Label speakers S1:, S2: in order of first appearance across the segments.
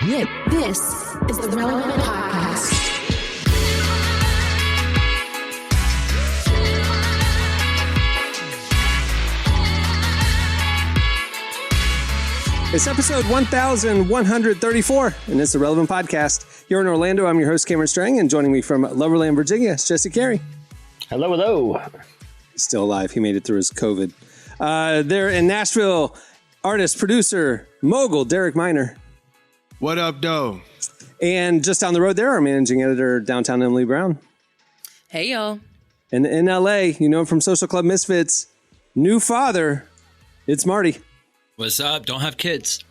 S1: This is the Relevant Podcast.
S2: It's episode 1134, and it's the Relevant Podcast. Here in Orlando, I'm your host, Cameron Strang, and joining me from Loverland, Virginia, is Jesse Carey.
S3: Hello, hello.
S2: He's still alive. He made it through his COVID. There in Nashville, artist, producer, mogul, Derek Miner.
S4: What up, though?
S2: And just down the road there, our managing editor, downtown Emily Brown.
S5: Hey, y'all.
S2: And in LA, you know him from Social Club Misfits, new father, it's Marty.
S6: What's up? Don't have kids.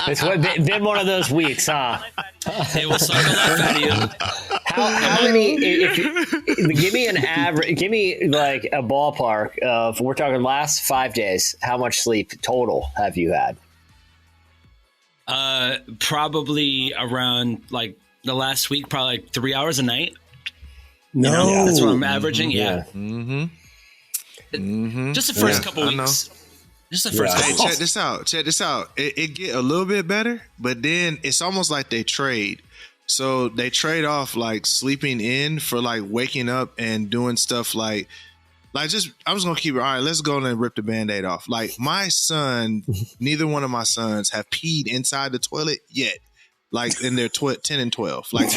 S3: It's been one of those weeks, huh?
S6: Hey, we'll suck a lot out of you.
S3: How many? Give me an average. Give me like a ballpark of. We're talking last 5 days. How much sleep total have you had?
S6: Probably around like the last week, probably like 3 hours a night.
S2: No,
S6: yeah, that's what I'm averaging. Yeah.
S4: Mm-hmm.
S6: Just the first couple weeks. Just the first couple
S4: Hey, check this out. It get a little bit better, but then it's almost like they trade. So they trade off like sleeping in for like waking up and doing stuff like just, I'm just going to keep it. All right, let's go and rip the Band-Aid off. Like my son, neither one of my sons have peed inside the toilet yet. Like in their 10 and 12. Like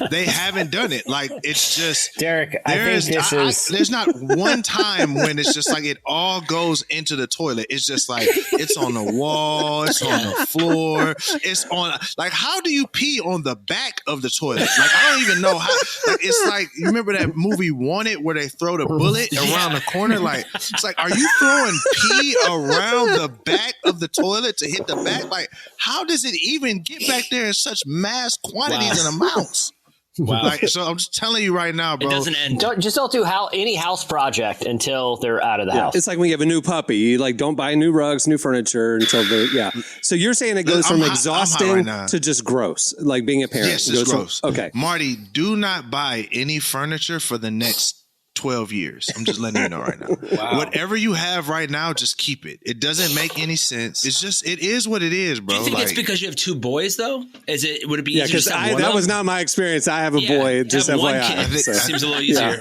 S4: they haven't done it. Like it's just
S3: Derek, there's
S4: not one time when it's just like it all goes into the toilet. It's just like it's on the wall, it's on the floor, it's on like how do you pee on the back of the toilet? Like I don't even know how. Like, it's like you remember that movie Wanted where they throw the bullet around the corner? Like it's like, are you throwing pee around the back of the toilet to hit the back? Like how does it even get back there in such mass quantities and amounts?
S6: Wow.
S4: Like, so I'm just telling you right now, bro.
S6: It doesn't end.
S3: Don't do any house project until they're out of the house.
S2: It's like when you have a new puppy. You like don't buy new rugs, new furniture until they're So you're saying it goes from exhausting to just gross, like being a parent.
S4: Yes, it's gross.
S2: Okay,
S4: Marty, do not buy any furniture for the next 12 years. I'm just letting you know right now. Wow. Whatever you have right now, just keep it. It doesn't make any sense. It's just, it is what it is, bro.
S6: Do you think it's because you have two boys, though? Would it be easier to have one?
S2: That was not my experience. I have a boy. Just
S6: have
S2: FYI.
S6: one kid. Seems a little easier.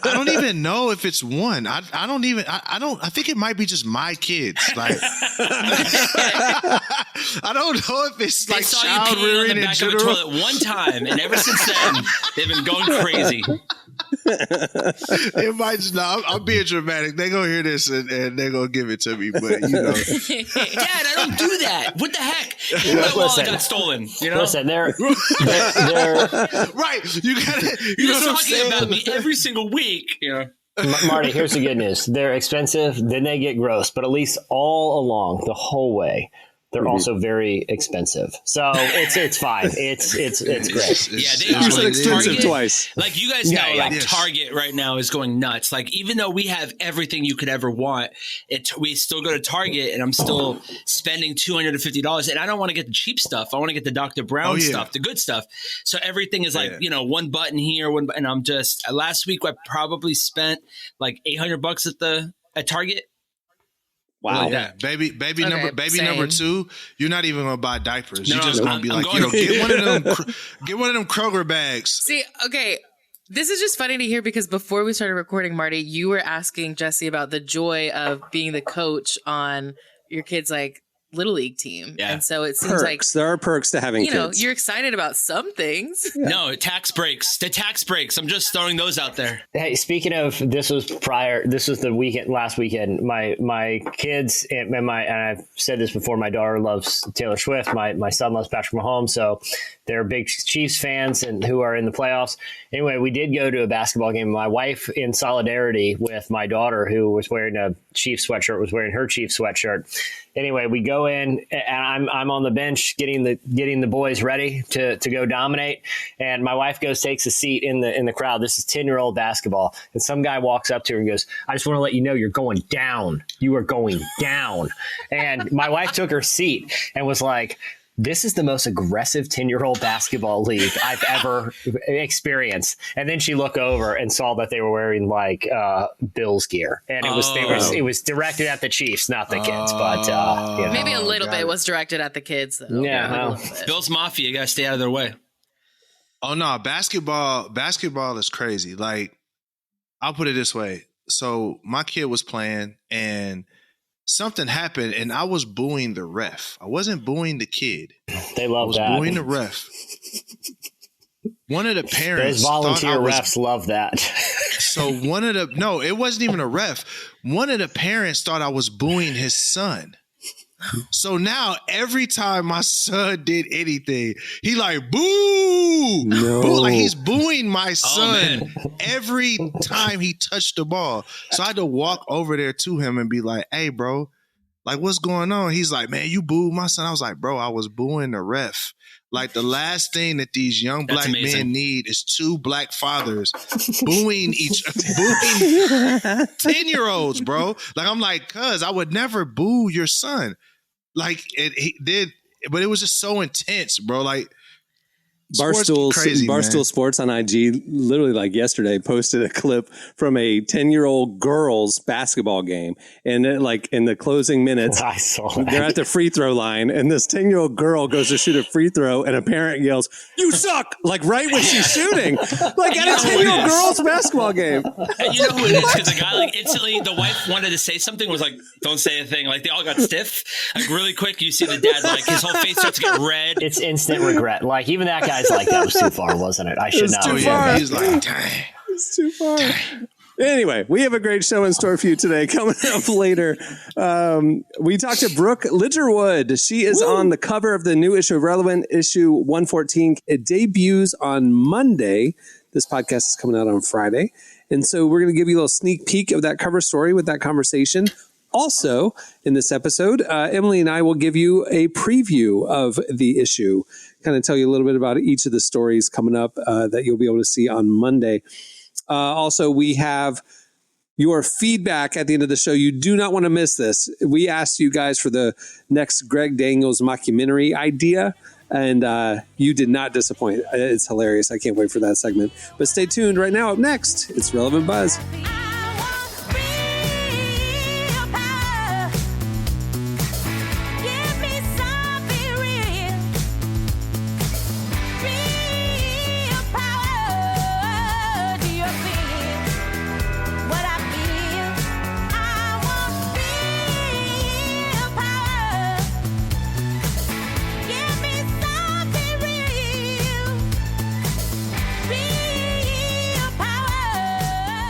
S4: I don't even know if it's one. I think it might be just my kids. Like, I don't know if it's like child rearing in general.
S6: Toilet one time, and ever since then, they've been going crazy.
S4: It might just I'm being dramatic. They gonna hear this and they gonna give it to me, but you know,
S6: Dad, I don't do that. What the heck? My wallet got stolen. You know,
S3: listen, they're
S4: right. You gotta.
S6: You're talking about me every single week. You know.
S3: Marty, here's the good news. They're expensive, then they get gross, but at least all along the whole way, they're also very expensive. So it's fine. It's great.
S6: Yeah, they
S2: You said
S6: are
S2: expensive
S6: Target,
S2: twice.
S6: Like you guys know, Target right now is going nuts. Like even though we have everything you could ever want, we still go to Target and I'm still spending $250. And I don't want to get the cheap stuff. I want to get the Dr. Brown stuff, the good stuff. So everything is like, one button here, and I'm just last week I probably spent like $800 at Target.
S2: Wow.
S4: Yeah, baby number two, you're not even gonna buy diapers. You're just gonna be like,
S6: get
S4: one of them Kroger bags.
S5: See, okay, this is just funny to hear because before we started recording, Marty, you were asking Jesse about the joy of being the coach on your kids' like Little League team. Yeah. And so it seems like
S2: there are perks to having kids.
S5: You're excited about some things.
S2: Yeah.
S6: No, tax breaks. The tax breaks. I'm just throwing those out there.
S3: Hey, speaking of, this was the last weekend. My kids and I've said this before, my daughter loves Taylor Swift. My son loves Patrick Mahomes. So they're big Chiefs fans and who are in the playoffs. Anyway, we did go to a basketball game. My wife, in solidarity with my daughter, who was wearing a Chiefs sweatshirt, was wearing her Chiefs sweatshirt. Anyway, we go in and I'm on the bench getting the boys ready to go dominate. And my wife takes a seat in the crowd. This is 10-year-old basketball. And some guy walks up to her and goes, "I just want to let you know you're going down. You are going down." And my wife took her seat and was like, this is the most aggressive 10-year-old basketball league I've ever experienced. And then she looked over and saw that they were wearing like Bills gear, and it was directed at the Chiefs, not the kids. But
S5: maybe a little bit was directed at the kids, though.
S3: Yeah,
S6: Bills Mafia, you gotta stay out of their way.
S4: Oh no, basketball is crazy. Like, I'll put it this way. So my kid was playing and something happened and I was booing the ref. I wasn't booing the kid.
S3: They love that.
S4: I was booing the ref. One of the parents.
S3: Those volunteer refs love that.
S4: So no, it wasn't even a ref. One of the parents thought I was booing his son. So now every time my son did anything, he like, boo, boo, like he's booing my son every time he touched the ball. So I had to walk over there to him and be like, hey, bro, like, what's going on? He's like, man, you booed my son. I was like, bro, I was booing the ref. Like, the last thing that these young black men need is two black fathers booing 10-year-olds, bro. Like, I'm like, cuz I would never boo your son. Like, he did, but it was just so intense, bro. Like,
S2: Barstool Sports on IG literally like yesterday posted a clip from a 10-year-old girls basketball game, and like in the closing minutes,
S3: I saw that.
S2: They're at the free throw line, and this 10-year-old girl goes to shoot a free throw, and a parent yells, "You suck!" like right when she's shooting, like at a 10-year-old girls basketball game.
S6: And you know who it is? Because the guy, like, instantly, the wife wanted to say something, was like, "Don't say a thing." Like, they all got stiff. Like, really quick, you see the dad, like, his whole face starts to get red.
S3: It's instant regret. Like, even that guy's like, that was too far, wasn't it? I should not.
S2: Too far.
S4: He's like, dang.
S2: It's too far. Anyway, we have a great show in store for you today. Coming up later, we talked to Brooke Ligertwood. She is on the cover of the new issue of Relevant, issue 114. It debuts on Monday. This podcast is coming out on Friday. And so we're going to give you a little sneak peek of that cover story with that conversation. Also, in this episode, Emily and I will give you a preview of the issue, kind of tell you a little bit about each of the stories coming up that you'll be able to see on Monday. Also, we have your feedback at the end of the show. You do not want to miss this. We asked you guys for the next Greg Daniels mockumentary idea, and you did not disappoint. It's hilarious. I can't wait for that segment. But stay tuned. Right now, up next, it's Relevant Buzz.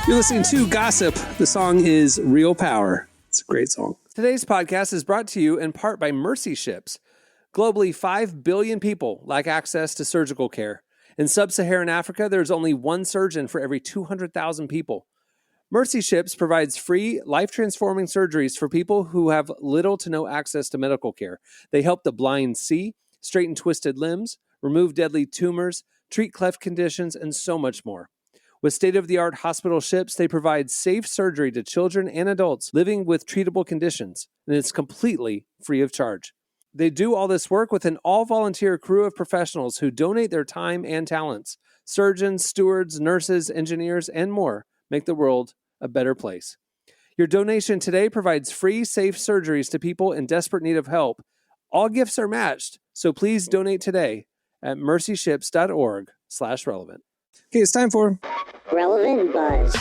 S2: You're listening to Gossip. The song is Real Power. It's a great song. Today's podcast is brought to you in part by Mercy Ships. Globally, 5 billion people lack access to surgical care. In sub-Saharan Africa, there's only one surgeon for every 200,000 people. Mercy Ships provides free, life-transforming surgeries for people who have little to no access to medical care. They help the blind see, straighten twisted limbs, remove deadly tumors, treat cleft conditions, and so much more. With state-of-the-art hospital ships, they provide safe surgery to children and adults living with treatable conditions, and it's completely free of charge. They do all this work with an all-volunteer crew of professionals who donate their time and talents. Surgeons, stewards, nurses, engineers, and more make the world a better place. Your donation today provides free, safe surgeries to people in desperate need of help. All gifts are matched, so please donate today at mercyships.org/relevant. Okay, it's time for
S7: Relevant Buzz.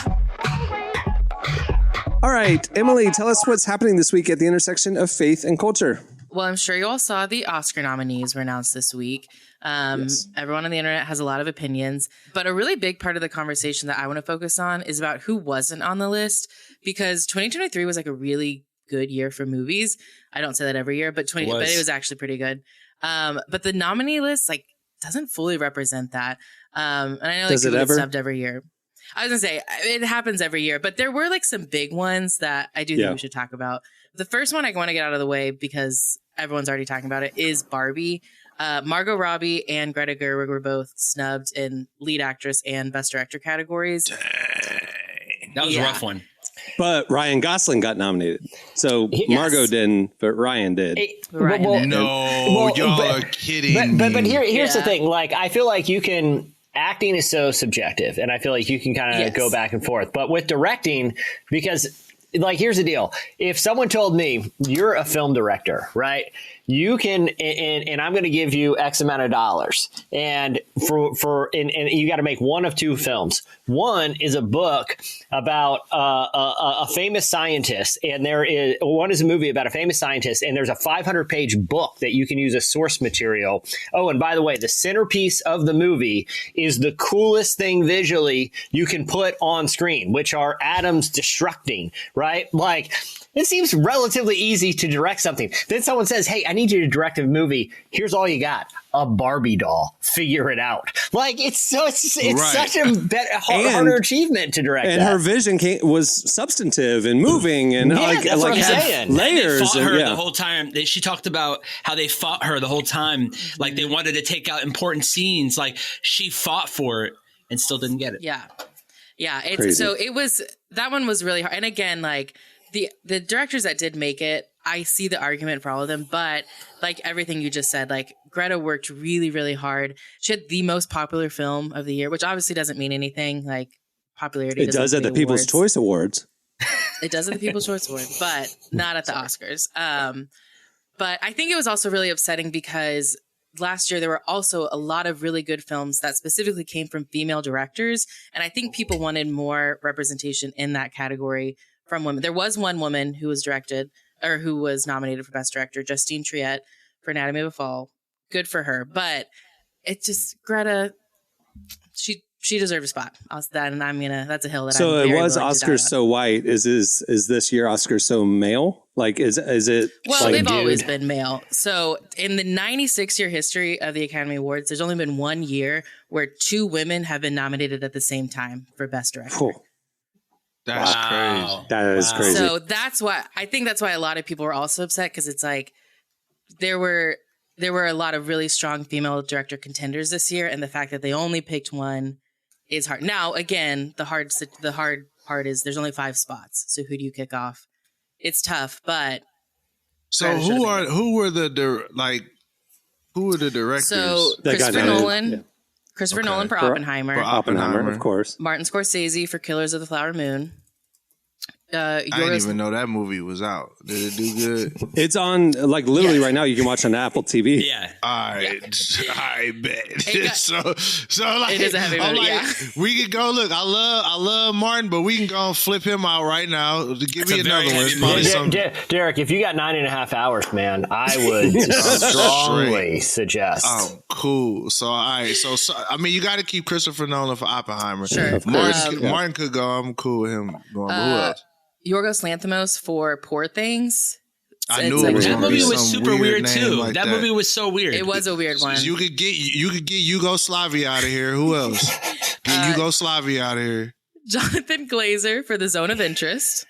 S2: All right, Emily, tell us what's happening this week at the intersection of faith and culture.
S5: Well, I'm sure you all saw the Oscar nominees were announced this week. Yes. Everyone on the internet has a lot of opinions, but a really big part of the conversation that I want to focus on is about who wasn't on the list, because 2023 was like a really good year for movies. I don't say that every year, but it was actually pretty good. But the nominee list doesn't fully represent that. And I know people get snubbed every year. I was gonna say it happens every year, but there were some big ones that I do think we should talk about. The first one I want to get out of the way because everyone's already talking about it is Barbie. Margot Robbie and Greta Gerwig were both snubbed in lead actress and best director categories.
S6: Dang. That was a rough one.
S2: But Ryan Gosling got nominated. So
S3: Yes.
S2: Margot didn't, but Ryan did.
S4: Y'all are kidding me.
S3: But here's the thing. Like, I feel like acting is so subjective, and I feel like you can kind of go back and forth. But with directing, because like, here's the deal. If someone told me you're a film director, right? You can, and I'm going to give you X amount of dollars, and and you got to make one of two films. One is a book about a famous scientist, and one is a movie about a famous scientist, and there's a 500-page book that you can use as source material. Oh, and by the way, the centerpiece of the movie is the coolest thing visually you can put on screen, which are atoms destructing, right? Like, it seems relatively easy to direct something. Then someone says, hey, I need you to direct a movie. Here's all you got. A Barbie doll. Figure it out. Like, it's such a harder achievement to direct.
S2: And her vision was substantive and moving and
S3: that's what I'm saying.
S2: layers.
S6: And they fought her the whole time. She talked about how they fought her the whole time. Like, they wanted to take out important scenes. Like, she fought for it and still didn't get it.
S5: Yeah.
S2: Crazy.
S5: That one was really hard. And again, like, the directors that did make it, I see the argument for all of them, but like everything you just said, like, Greta worked really, really hard. She had the most popular film of the year, which obviously doesn't mean anything. Like, popularity.
S2: It does at the People's Choice Awards.
S5: It does at the People's Choice Awards, but not at the Oscars. But I think it was also really upsetting because last year there were also a lot of really good films that specifically came from female directors, and I think people wanted more representation in that category from women. There was one woman who was nominated for Best Director, Justine Triet, for Anatomy of a Fall. Good for her. But it's just, Greta, she deserved a spot. That's a hill that I'm
S2: So
S5: very
S2: it was
S5: willing to die
S2: Oscars so white. Is this year Oscars so male? Like, is it?
S5: Well,
S2: like,
S5: they've always been male. So in the 96-year history of the Academy Awards, there's only been one year where two women have been nominated at the same time for Best Director.
S2: Cool.
S4: That's crazy.
S2: That is crazy.
S5: So that's why a lot of people were also upset, because it's like there were a lot of really strong female director contenders this year, and the fact that they only picked one is hard. Now, again, the hard part is there's only 5 spots. So who do you kick off? It's tough, but
S4: so who were the directors?
S5: So Christopher Nolan for Oppenheimer.
S2: For Oppenheimer, of course.
S5: Martin Scorsese for Killers of the Flower Moon.
S4: I didn't even know that movie was out. Did it do good?
S2: It's on, like, literally right now. You can watch on Apple TV.
S6: Yeah.
S4: I bet. So like,
S5: it is a heavy movie.
S4: We could go look. I love Martin, but we can go and flip him out right now. Give me another one. It's probably
S3: Derek, if you got 9.5 hours, man, I would strongly suggest.
S4: Oh, cool. So all right. So I mean, you got to keep Christopher Nolan for Oppenheimer.
S5: Sure.
S4: Martin could go. I'm cool with him going. Who else?
S5: Yorgos Lanthimos for Poor Things.
S4: I knew it was
S6: that movie was super weird too.
S4: Like
S6: that movie was so weird.
S5: It was a weird one.
S4: You could get Yugoslavia out of here. Who else? Get Yugoslavia out of here.
S5: Jonathan Glazer for The Zone of Interest.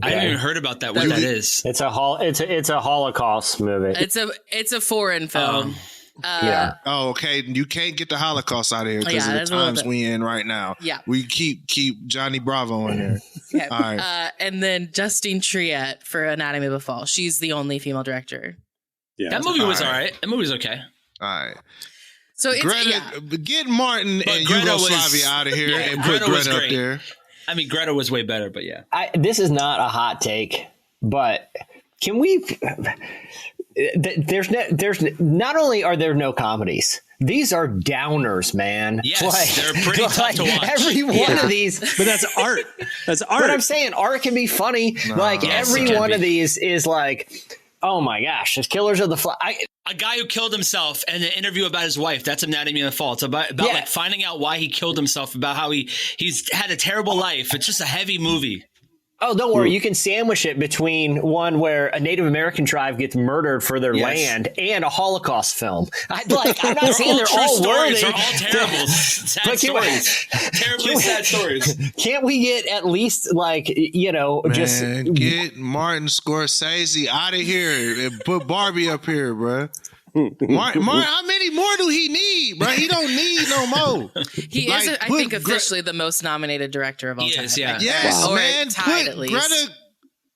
S6: I haven't even heard about that. What that is?
S3: It's a Holocaust movie.
S5: It's a foreign film.
S3: Yeah.
S4: Oh, okay. You can't get the Holocaust out of here because of the times we in right now.
S5: Yeah.
S4: We keep Johnny Bravo in there.
S5: Okay.
S4: All right.
S5: And then Justine Triet for Anatomy of a Fall. She's the only female director.
S2: Yeah.
S6: That movie was all right. That movie was okay.
S4: All right.
S5: So it's
S4: Greta, get Martin and
S6: Greta
S4: Yugoslavia out of here and put Greta up there.
S6: I mean, Greta was way better, but yeah.
S3: This is not a hot take, but can we? There's not only are there no comedies, these are downers, man.
S6: Yes, they're pretty tough to watch.
S3: Every one of these,
S2: but that's art. That's art.
S3: But I'm saying art can be funny. Every one of these is like, oh my gosh, it's Killers of the Flower.
S6: A guy who killed himself and an interview about his wife. That's Anatomy of a Fall. It's about like finding out why he killed himself, about how he's had a terrible life. It's just a heavy movie.
S3: Oh, don't worry. You can sandwich it between one where a Native American tribe gets murdered for their land and a Holocaust film. I'm not saying they're all worthy.
S6: They're all terrible. Sad stories. Terribly sad stories.
S3: Can't we get at least just
S4: get Martin Scorsese out of here and put Barbie up here, bro? How many more do he need, bro? He don't need no more.
S5: He is, I think, officially the most nominated director of all time.
S6: Yeah.
S4: Yes,
S5: Or
S4: man.
S5: tied at least.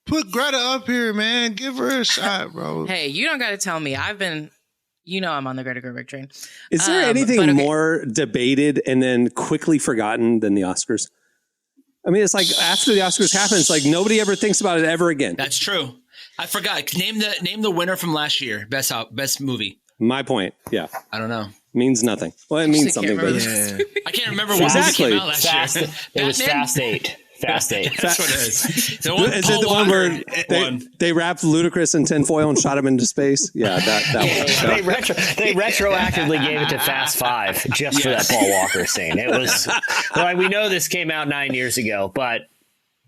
S4: Put Greta up here, man. Give her a shot, bro.
S5: Hey, you don't got to tell me. I'm on the Greta Gerwig train.
S2: Is there anything more debated and then quickly forgotten than the Oscars? I mean, it's like after the Oscars happen, it's like nobody ever thinks about it ever again.
S6: That's true. I forgot. Name the winner from last year. Best movie.
S2: My point. Yeah.
S6: I don't know.
S2: Means nothing. Well, it means something. But
S6: I can't remember what movie came out last year.
S3: It was Fast 8. Fast 8.
S6: That's what it is.
S2: Is it the one where they wrapped Ludacris in tinfoil and shot him into space? Yeah, that one.
S3: They retroactively gave it to Fast 5 just for that Paul Walker scene. It was like, we know this came out 9 years ago, but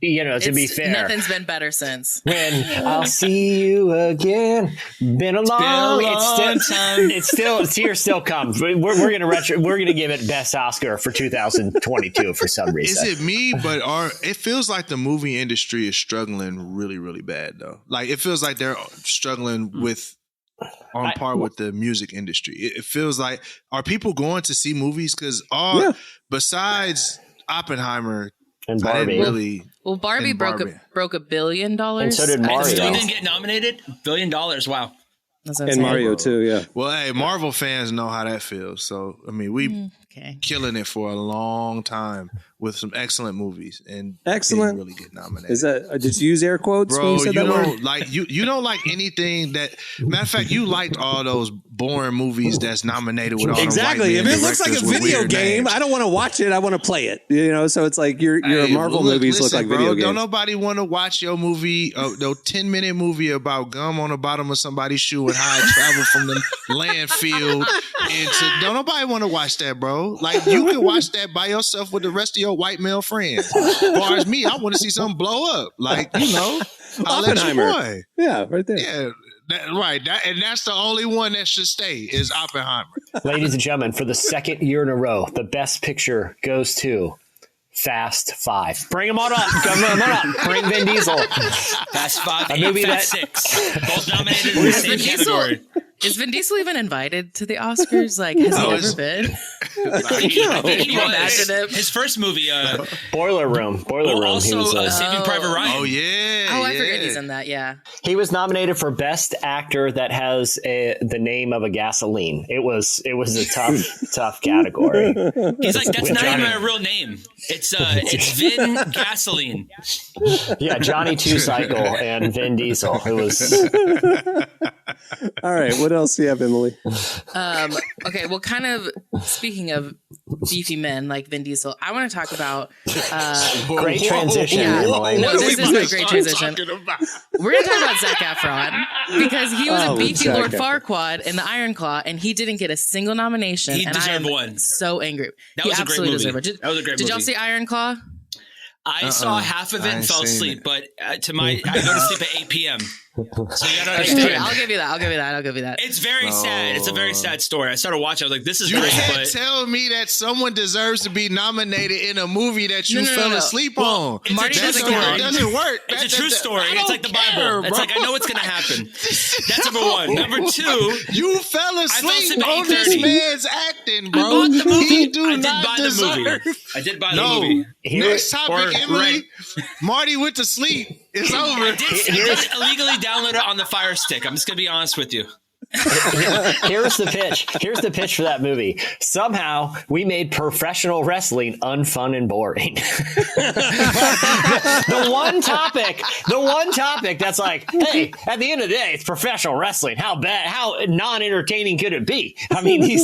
S3: to be fair,
S5: nothing's been better since.
S3: When I'll see you again, been a long time. It's here still comes. We're gonna give it best Oscar for 2022 for some reason.
S4: Is it me? But it feels like the movie industry is struggling really, really bad though. Like it feels like they're struggling on par with the music industry. It feels like, are people going to see movies? Because besides Oppenheimer
S3: and Barbie,
S5: Barbie broke $1 billion,
S3: and so did Mario.
S6: Still didn't get nominated. $1 billion. Wow.
S2: And Mario too. Yeah.
S4: Well, hey, Marvel fans know how that feels. So I mean, we killing it for a long time with some excellent movies and didn't really get nominated.
S2: Is that did you use air quotes?
S4: Bro,
S2: when you said that word?
S4: You don't like anything that. Matter of fact, you liked all those boring movies that's nominated with all
S2: exactly.
S4: If
S2: it looks like a video game, names. I don't want to watch it. I want to play it. So it's like your Marvel movies look like video games.
S4: Don't nobody want to watch your movie, no 10-minute movie about gum on the bottom of somebody's shoe and how it traveled from the landfill into. Don't nobody want to watch that, bro. Like you can watch that by yourself with the rest of your white male friends. As far as me, I want to see something blow up. Like
S2: Oppenheimer. Yeah, right there.
S4: Yeah. And that's the only one that should stay is Oppenheimer.
S3: Ladies and gentlemen, for the second year in a row, the best picture goes to Fast 5. Bring them on up. Come on up. Bring Vin Diesel.
S6: Fast 5 and Fast 6. Both nominated in the same category.
S5: Is Vin Diesel even invited to the Oscars? Like, has he ever been?
S6: His first movie,
S3: Boiler Room.
S6: Also, Saving Private Ryan.
S4: Oh, yeah.
S5: Oh, I forget he's in that, yeah.
S3: He was nominated for Best Actor that has the name of a gasoline. It was a tough category.
S6: He's like, that's not even my real name. It's Vin Gasoline.
S3: Yeah, Johnny Two Cycle and Vin Diesel. It was...
S2: All right, what else do you have, Emily?
S5: Okay, well, kind of speaking of beefy men like Vin Diesel, I want to talk about
S3: great transition. Emily.
S5: No, this is a great transition. We're going to talk about Zac Efron because he was a beefy Lord Farquaad in the Iron Claw, and he didn't get a single nomination.
S6: He deserved one.
S5: So angry.
S6: That was a great movie. That was a great movie.
S5: Did y'all see Iron Claw?
S6: I saw half of it and fell asleep, but I go to sleep at 8 p.m. So you gotta understand.
S5: I'll give you that.
S6: It's very sad. It's a very sad story. I started watching. I was like, "This is great."
S4: You can't tell me that someone deserves to be nominated in a movie that you fell asleep on.
S5: Marty doesn't
S4: count. It doesn't work.
S6: It's a true story. It's like the Bible. It's like I know what's gonna happen. That's number one. Number two,
S4: you fell asleep on this man's acting, bro.
S6: I bought the movie.
S4: He did buy the movie.
S6: I did buy the movie.
S4: Next topic, Emily. Marty went to sleep. It's over.
S6: I did illegally download it on the Fire Stick. I'm just gonna be honest with you.
S3: Here's the pitch. Here's the pitch for that movie. Somehow we made professional wrestling unfun and boring. the one topic that's like, hey, at the end of the day, it's professional wrestling. How non-entertaining could it be? I mean, we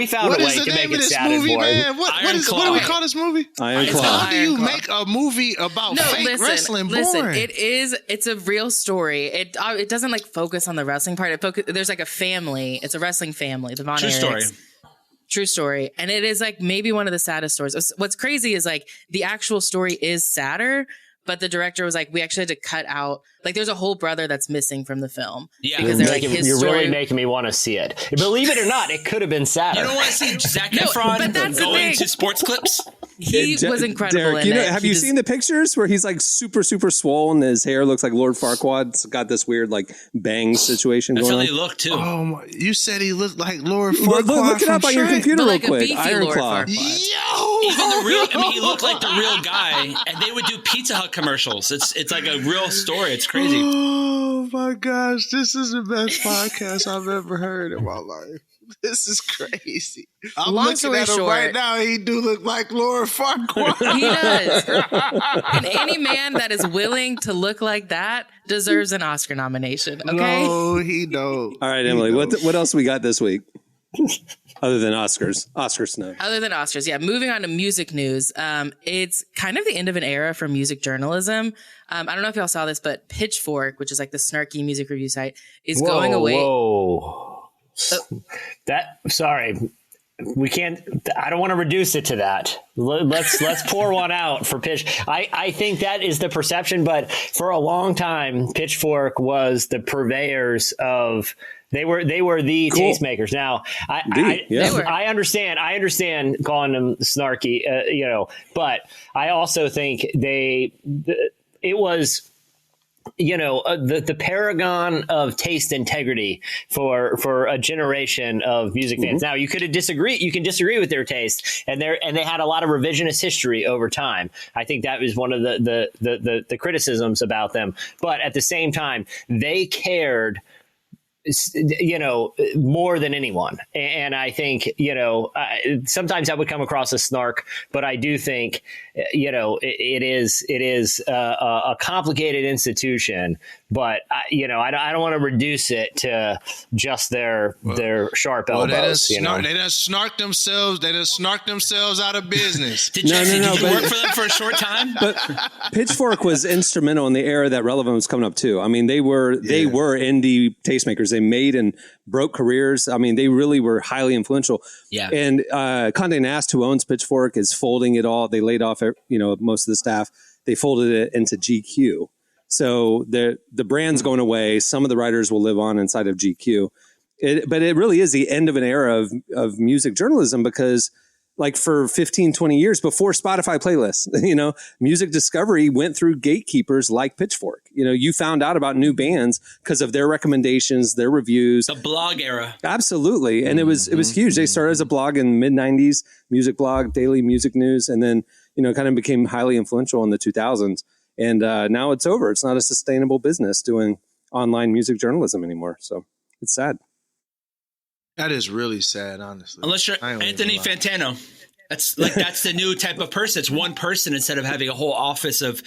S3: found a way to make it sad and boring.
S4: What do we call this movie?
S2: Iron Claw.
S4: How do you make a movie about fake wrestling boring?
S5: Listen, it's a real story. It doesn't like focus on the wrestling part. There's like a family. It's a wrestling family. The Von Erichs. True story. And it is like maybe one of the saddest stories. What's crazy is like the actual story is sadder, but the director was like, we actually had to cut out, like there's a whole brother that's missing from the film.
S6: Yeah.
S5: Because they're like, his
S3: you're
S5: story.
S3: Really making me want to see it. Believe it or not, it could have been sadder.
S6: You don't want to see Zac Efron going to sports clips?
S5: He was incredible.
S2: Derek, have you seen the pictures where he's like super, super swollen? His hair looks like Lord Farquaad's got this weird like bang situation
S6: That's
S2: going
S6: how
S2: on.
S6: they look too.
S4: Oh my! You said he looked like Lord Farquaad.
S2: Look it up on your computer real
S5: like
S2: quick. Iron
S5: Lord
S2: Claw.
S4: Yo,
S6: Even the real, I mean, he looked like the real guy, and they would do Pizza Hut commercials. It's like a real story. It's crazy.
S4: Oh my gosh, this is the best podcast I've ever heard in my life. This is crazy. I'm
S5: Long
S4: looking
S5: story
S4: at him
S5: short,
S4: right now. He do look like Lord Farquaad.
S5: He does. And any man that is willing to look like that deserves an Oscar nomination. Okay.
S4: No, he don't.
S2: All right, Emily, what else we got this week? Other than Oscars. Oscars, no.
S5: Other than Oscars, yeah. Moving on to music news. It's kind of the end of an era for music journalism. I don't know if y'all saw this, but Pitchfork, which is like the snarky music review site, is going away.
S3: Whoa. Sorry. We can't. I don't want to reduce it to that. Let's pour one out for Pitch. I think that is the perception, but for a long time, Pitchfork was the purveyors of. They were the tastemakers. Now, I understand calling them snarky, but I also think it was. The paragon of taste integrity for a generation of music fans. Now you can disagree with their taste, and they had a lot of revisionist history over time. I think that was one of the criticisms about them. But at the same time, they cared more than anyone. And I think, sometimes that would come across as snark, but I do think, it is a complicated institution, but I don't want to reduce it to just their sharp elbows.
S4: They done snarked themselves out of business.
S6: Did you work for them for a short time?
S2: But Pitchfork was instrumental in the era that Relevant was coming up too. I mean, they were indie tastemakers. They made and broke careers. I mean, they really were highly influential. Yeah. And Condé Nast, who owns Pitchfork, is folding it all. They laid off, most of the staff. They folded it into GQ. So the brand's going away. Some of the writers will live on inside of GQ. But it really is the end of an era of music journalism, because like for 15, 20 years before Spotify playlists, music discovery went through gatekeepers like Pitchfork. You found out about new bands because of their recommendations, their reviews.
S6: The blog era.
S2: Absolutely. And it was huge. They started as a blog in the mid-90s, music blog, daily music news, and then, kind of became highly influential in the 2000s. And now it's over. It's not a sustainable business doing online music journalism anymore. So it's sad.
S4: That is really sad, honestly.
S6: Unless you're Anthony Fantano. That's the new type of person. It's one person instead of having a whole office of,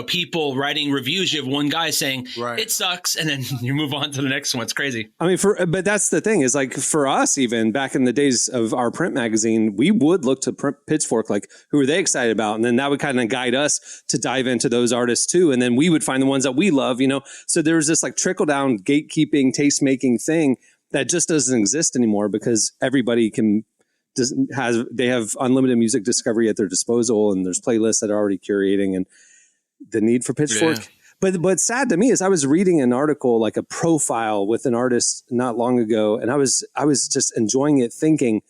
S6: people writing reviews. You have one guy saying it sucks, and then you move on to the next one. It's crazy.
S2: I mean, but that's the thing is, like, for us, even back in the days of our print magazine, we would look to Pitchfork, like, who are they excited about? And then that would kind of guide us to dive into those artists too. And then we would find the ones that we love, So there's this like trickle down gatekeeping, taste making thing that just doesn't exist anymore, because everybody they have unlimited music discovery at their disposal, and there's playlists that are already curating, and the need for Pitchfork. Yeah. But sad to me is I was reading an article, like a profile with an artist not long ago, and I was just enjoying it, thinking,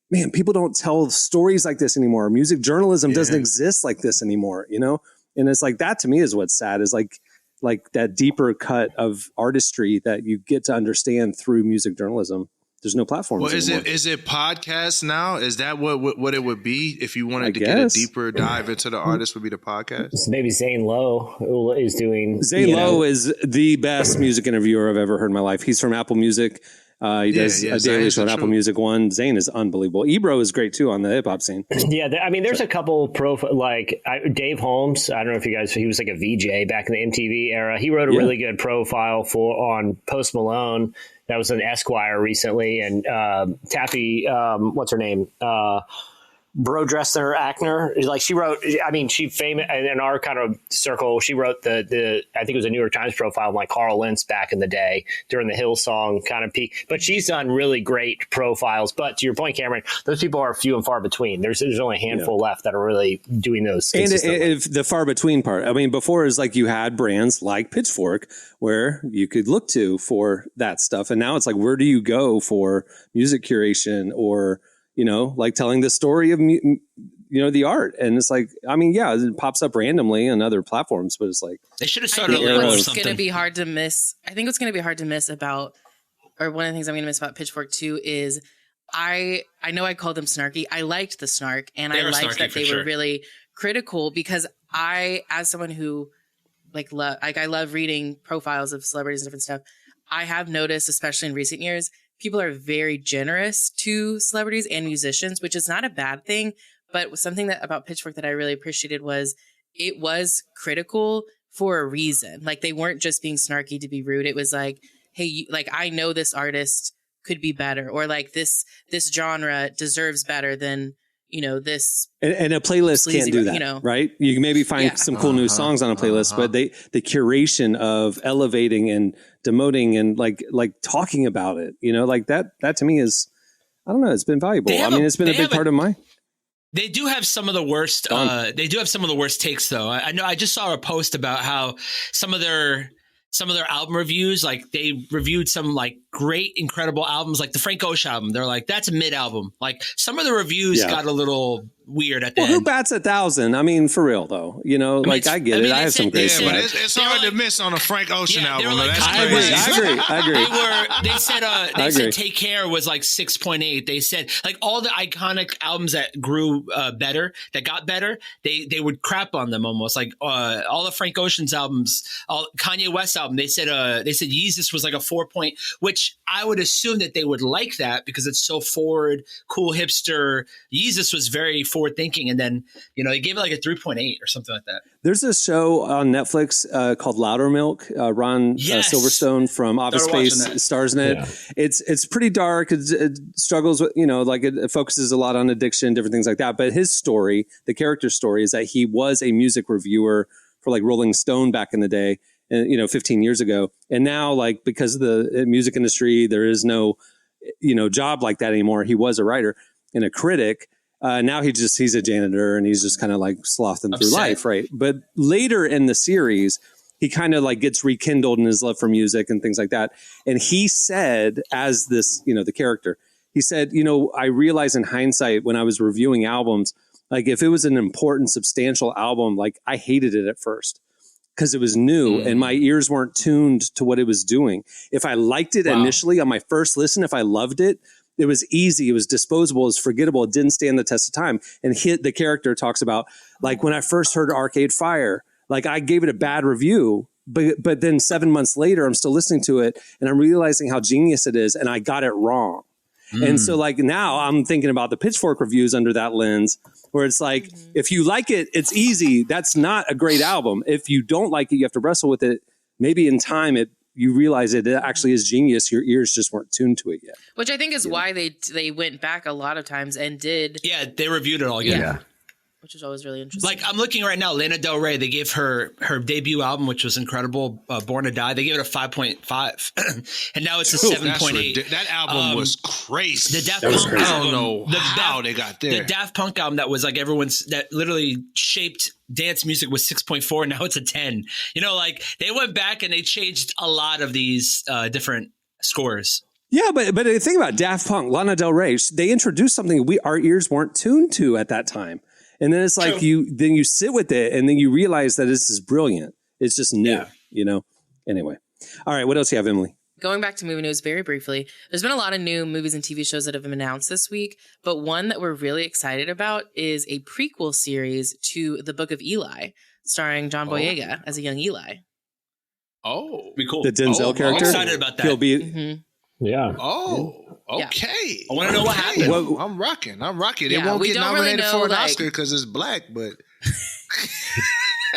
S2: man, people don't tell stories like this anymore. Music journalism doesn't exist like this anymore, And it's like, that to me is what's sad, is like that deeper cut of artistry that you get to understand through music journalism. There's no platforms.
S4: Well, is it podcast now? Is that what it would be if you wanted to get a deeper dive into the artist? Would be the podcast?
S3: Maybe Zane Lowe is doing.
S2: Zane Lowe is the best music interviewer I've ever heard in my life. He's from Apple Music. He does a daily show on Apple Music One. Zane is unbelievable. Ebro is great too on the hip hop scene.
S3: Yeah, there's a couple Dave Holmes. I don't know if you guys. He was like a VJ back in the MTV era. He wrote a really good profile on Post Malone. That was an Esquire recently, and Taffy, what's her name? Brodresser Ackner, like she wrote. I mean, she famous in our kind of circle. She wrote the I think it was a New York Times profile of like Carl Lentz back in the day during the Hillsong kind of peak. But she's done really great profiles. But to your point, Cameron, those people are few and far between. There's only a handful left that are really doing those.
S2: And if the far between part, I mean, before is like you had brands like Pitchfork where you could look to for that stuff, and now it's like, where do you go for music curation or like telling the story of, the art. And it's like, I mean, yeah, it pops up randomly on other platforms, but it's like
S6: they should have started.
S5: I think what's going to be hard to miss. I think what's going to be hard to miss about, or one of the things I'm going to miss about Pitchfork too is I know I called them snarky. I liked the snark, and I liked that they were really critical because as someone who I love reading profiles of celebrities and different stuff. I have noticed, especially in recent years, people are very generous to celebrities and musicians, which is not a bad thing. But something about Pitchfork that I really appreciated was it was critical for a reason. Like, they weren't just being snarky to be rude. It was like, hey, like, I know this artist could be better, or like this genre deserves better than, this. And a
S2: playlist can't do that, right? You can maybe find some cool new songs on a playlist, but the curation of elevating and demoting and like talking about it, like that to me is, I don't know, it's been valuable. I mean, it's been a big part of my.
S6: They do have some of the worst. They do have some of the worst takes, though. I know. I just saw a post about how some of their album reviews, like they reviewed some like great, incredible albums, like the Frank Ocean album. They're like, that's a mid album. Like some of the reviews got a little weird at the end.
S2: Who bats 1,000? I mean, for real though, I get it. I have some great
S4: stuff. But it's hard to miss on a Frank Ocean album.
S6: Like,
S2: I agree.
S6: They said Take Care was like 6.8. They said like all the iconic albums that grew better, that got better, they would crap on them almost. Like all the Frank Ocean's albums, all Kanye West album, they said Yeezus was like a 4 point, which I would assume that they would like that because it's so forward, cool, hipster. Yeezus was very forward thinking, and then they gave it like a 3.8 or something like that.
S2: There's a show on Netflix called Loudermilk. Ron Silverstone from Office Space stars in it. Yeah. It's pretty dark. It struggles with it focuses a lot on addiction, different things like that. But his story, the character story, is that he was a music reviewer for like Rolling Stone back in the day, 15 years ago, and now like because of the music industry, there is no job like that anymore. He was a writer and a critic. Now he's a janitor and he's just kind of like sloughing through life, right? But later in the series, he kind of like gets rekindled in his love for music and things like that. And he said, as this, the character, he said, I realized in hindsight when I was reviewing albums, like if it was an important, substantial album, like I hated it at first because it was new and my ears weren't tuned to what it was doing. If I liked it initially on my first listen, if I loved it, it was easy. It was disposable. It was forgettable. It didn't stand the test of time. And the character talks about like when I first heard Arcade Fire, like I gave it a bad review, but then 7 months later, I'm still listening to it and I'm realizing how genius it is. And I got it wrong. And so like now I'm thinking about the Pitchfork reviews under that lens where it's like, if you like it, it's easy. That's not a great album. If you don't like it, you have to wrestle with it. Maybe in time, you realize it actually is genius. Your ears just weren't tuned to it yet.
S5: Which I think is why they went back a lot of times and did.
S6: Yeah, they reviewed it all again. Yeah.
S5: Which is always really interesting.
S6: Like I'm looking right now, Lana Del Rey, they gave her debut album, which was incredible, Born to Die. They gave it a 5.5 and now it's a 7.8.
S4: That album was crazy.
S6: The Daft Punk album,
S4: I don't know how they got there.
S6: The Daft Punk album that was like that literally shaped dance music was 6.4. Now it's a 10. Like they went back and they changed a lot of these different scores.
S2: Yeah, but the thing about Daft Punk, Lana Del Rey, they introduced something our ears weren't tuned to at that time. And then it's like you sit with it and then you realize that this is brilliant. It's just new, Anyway. All right. What else do you have, Emily?
S5: Going back to movie news very briefly, there's been a lot of new movies and TV shows that have been announced this week. But one that we're really excited about is a prequel series to The Book of Eli, starring John Boyega as a young Eli.
S6: Oh, be cool.
S2: The Denzel character?
S6: I'm excited about that.
S2: He'll be...
S3: Yeah.
S4: Oh, okay.
S6: I want to know what happened.
S4: Well, I'm rocking. It won't get nominated for an Oscar because it's black, but...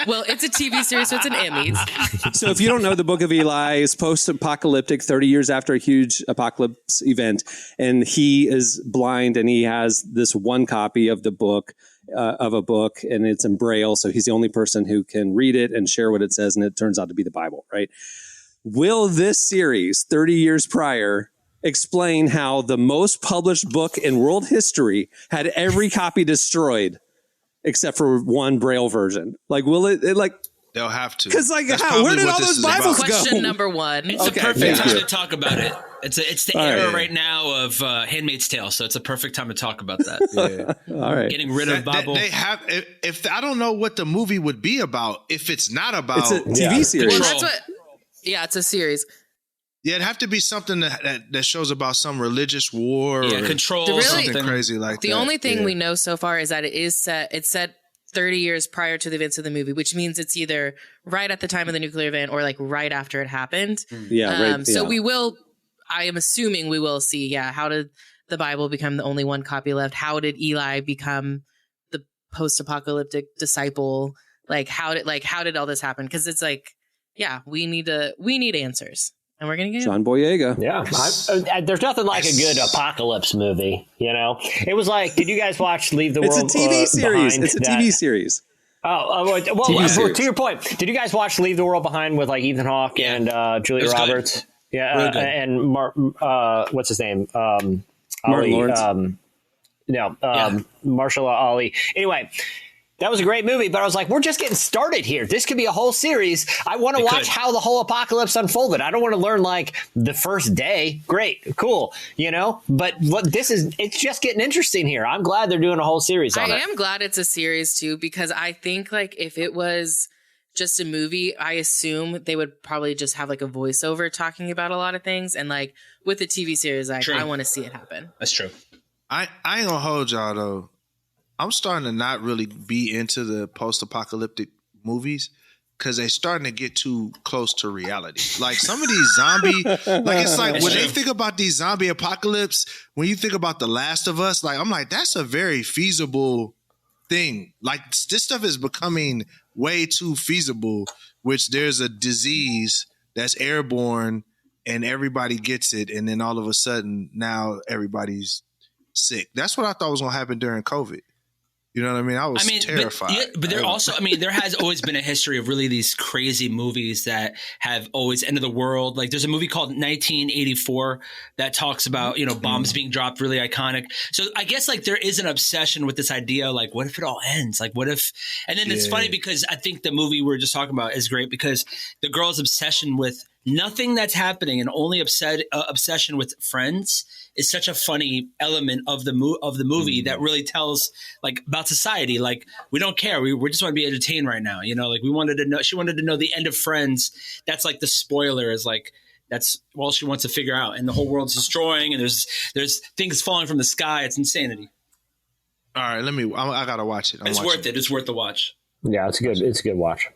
S5: Well, it's a TV series, so it's an Emmys.
S2: So if you don't know, The Book of Eli is post-apocalyptic, 30 years after a huge apocalypse event, and he is blind, and he has this one copy of the book, and it's in Braille, so he's the only person who can read it and share what it says, and it turns out to be the Bible, right? Will this series, 30 years prior, explain how the most published book in world history had every copy destroyed except for one Braille version? Like, will it like...
S4: They'll have to.
S2: Because, like, where did all those Bibles go?
S5: Question number one.
S6: It's a perfect time to talk about it. It's the era right now of Handmaid's Tale, so it's a perfect time to talk about that.
S2: All right.
S6: Getting rid of Bible.
S4: They have. If I don't know what the movie would be about, if it's not about,
S2: it's a TV series.
S5: Well, that's what. Yeah, it's a series.
S4: Yeah, it'd have to be something that shows about some religious war or
S6: control,
S4: something crazy like that.
S5: The only thing we know so far is that it's set 30 years prior to the events of the movie, which means it's either right at the time of the nuclear event or like right after it happened. So we will, I am assuming we will see, how did the Bible become the only one copy left? How did Eli become the post-apocalyptic disciple? Like how did all this happen? Because it's like, we need answers. And we're going to get
S2: John Boyega.
S3: Yeah. There's nothing like a good apocalypse movie, you know? It was like, did you guys watch Leave the World Behind?
S2: It's a TV series. It's a TV series.
S3: To your point, did you guys watch Leave the World Behind with like Ethan Hawke and Julia Roberts?
S6: Good.
S3: Yeah. And what's his name?
S2: Martin
S3: Ali,
S2: Lawrence.
S3: Marshall Ali. Anyway, that was a great movie, but I was like, we're just getting started here. This could be a whole series. I want to watch how the whole apocalypse unfolded. I don't want to learn like the first day. Great, cool, you know? But it's just getting interesting here. I'm glad they're doing a whole series on it.
S5: I am glad it's a series too, because I think like if it was just a movie, I assume they would probably just have like a voiceover talking about a lot of things. And like with the TV series, like I want to see it happen.
S6: That's true.
S4: I ain't gonna hold y'all though. I'm starting to not really be into the post-apocalyptic movies because they're starting to get too close to reality. Like some of these zombie, like it's like when they think about these zombie apocalypse, when you think about The Last of Us, like I'm like, that's a very feasible thing. Like this stuff is becoming way too feasible, which there's a disease that's airborne and everybody gets it. And then all of a sudden now everybody's sick. That's what I thought was going to happen during COVID. You know what I mean? I was terrified.
S6: But there also, there has always been a history of really these crazy movies that have always end of the world. Like there's a movie called 1984 that talks about, bombs being dropped, really iconic. So I guess like there is an obsession with this idea, like what if it all ends? Like what if, and then it's funny because I think the movie we were just talking about is great because the girl's obsession with nothing that's happening and only obsession with friends is such a funny element of the movie that really tells like about society. Like we don't care. We just want to be entertained right now. Like she wanted to know the end of Friends. That's like the spoiler is like, that's all she wants to figure out. And the whole world's destroying and there's things falling from the sky. It's insanity.
S4: All right. I gotta watch it.
S6: It's worth it. It's worth the watch.
S3: Yeah, it's a good watch.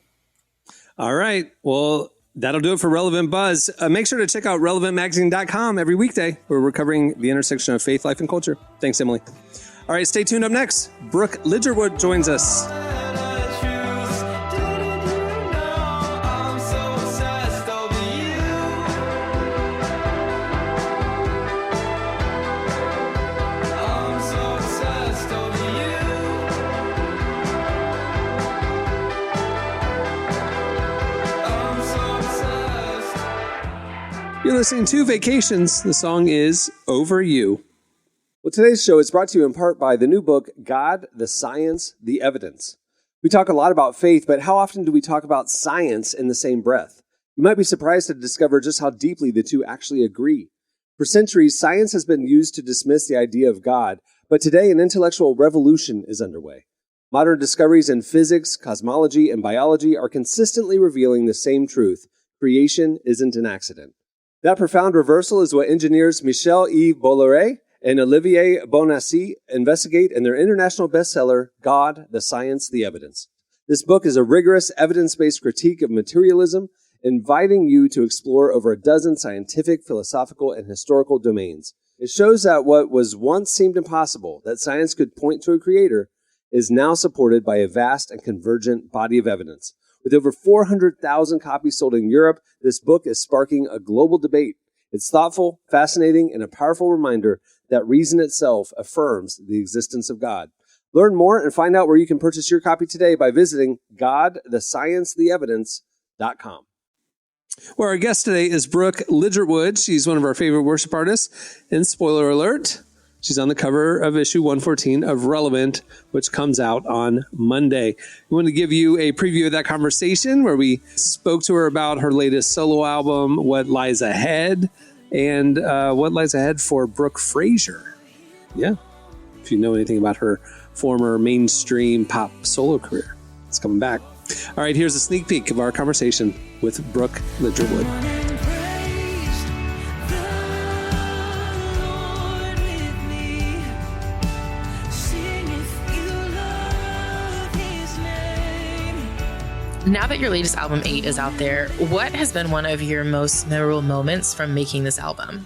S2: All right. Well, that'll do it for Relevant Buzz. Make sure to check out relevantmagazine.com every weekday where we're covering the intersection of faith, life, and culture. Thanks, Emily. All right, stay tuned. Up next, Brooke Ligertwood joins us. You're listening to Vacations. The song is Over You. Well, today's show is brought to you in part by the new book, God, the Science, the Evidence. We talk a lot about faith, but how often do we talk about science in the same breath? You might be surprised to discover just how deeply the two actually agree. For centuries, science has been used to dismiss the idea of God, but today an intellectual revolution is underway. Modern discoveries in physics, cosmology, and biology are consistently revealing the same truth. Creation isn't an accident. That profound reversal is what engineers Michel-Yves Bolloré and Olivier Bonassi investigate in their international bestseller, God, the Science, the Evidence. This book is a rigorous, evidence-based critique of materialism, inviting you to explore over a dozen scientific, philosophical, and historical domains. It shows that what was once seemed impossible, that science could point to a creator, is now supported by a vast and convergent body of evidence. With over 400,000 copies sold in Europe, this book is sparking a global debate. It's thoughtful, fascinating, and a powerful reminder that reason itself affirms the existence of God. Learn more and find out where you can purchase your copy today by visiting godthesciencetheevidence.com. Well, our guest today is Brooke Ligertwood. She's one of our favorite worship artists. And spoiler alert, she's on the cover of issue 114 of Relevant, which comes out on Monday. We want to give you a preview of that conversation where we spoke to her about her latest solo album, What Lies Ahead, and what lies ahead for Brooke Fraser. Yeah, if you know anything about her former mainstream pop solo career, it's coming back. All right, here's a sneak peek of our conversation with Brooke Ligertwood.
S5: Now that your latest album, 8, is out there, what has been one of your most memorable moments from making this album?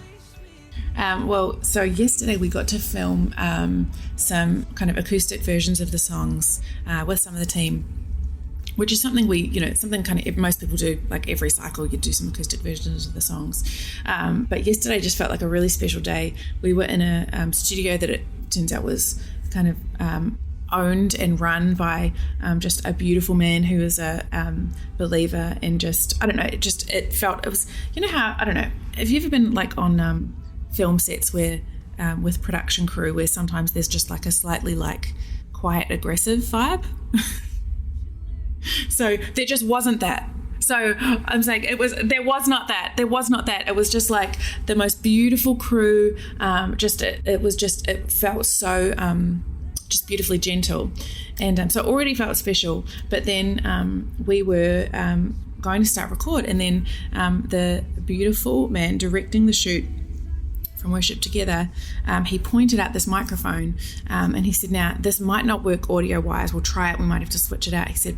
S8: So yesterday we got to film some kind of acoustic versions of the songs with some of the team, which is something something kind of most people do, like every cycle you do some acoustic versions of the songs. But yesterday just felt like a really special day. We were in a studio that it turns out was kind of owned and run by just a beautiful man who is a believer, and just, I don't know, it felt, it was, you know how, I don't know, have you ever been like on film sets where with production crew where sometimes there's just like a slightly like quiet aggressive vibe? So there just wasn't that. So I'm saying there was not that. It was just like the most beautiful crew. It felt so just beautifully gentle, and so it already felt special. But then we were going to start record, and then the beautiful man directing the shoot from Worship Together, he pointed out this microphone, and he said, "Now this might not work audio wise. We'll try it. We might have to switch it out." He said,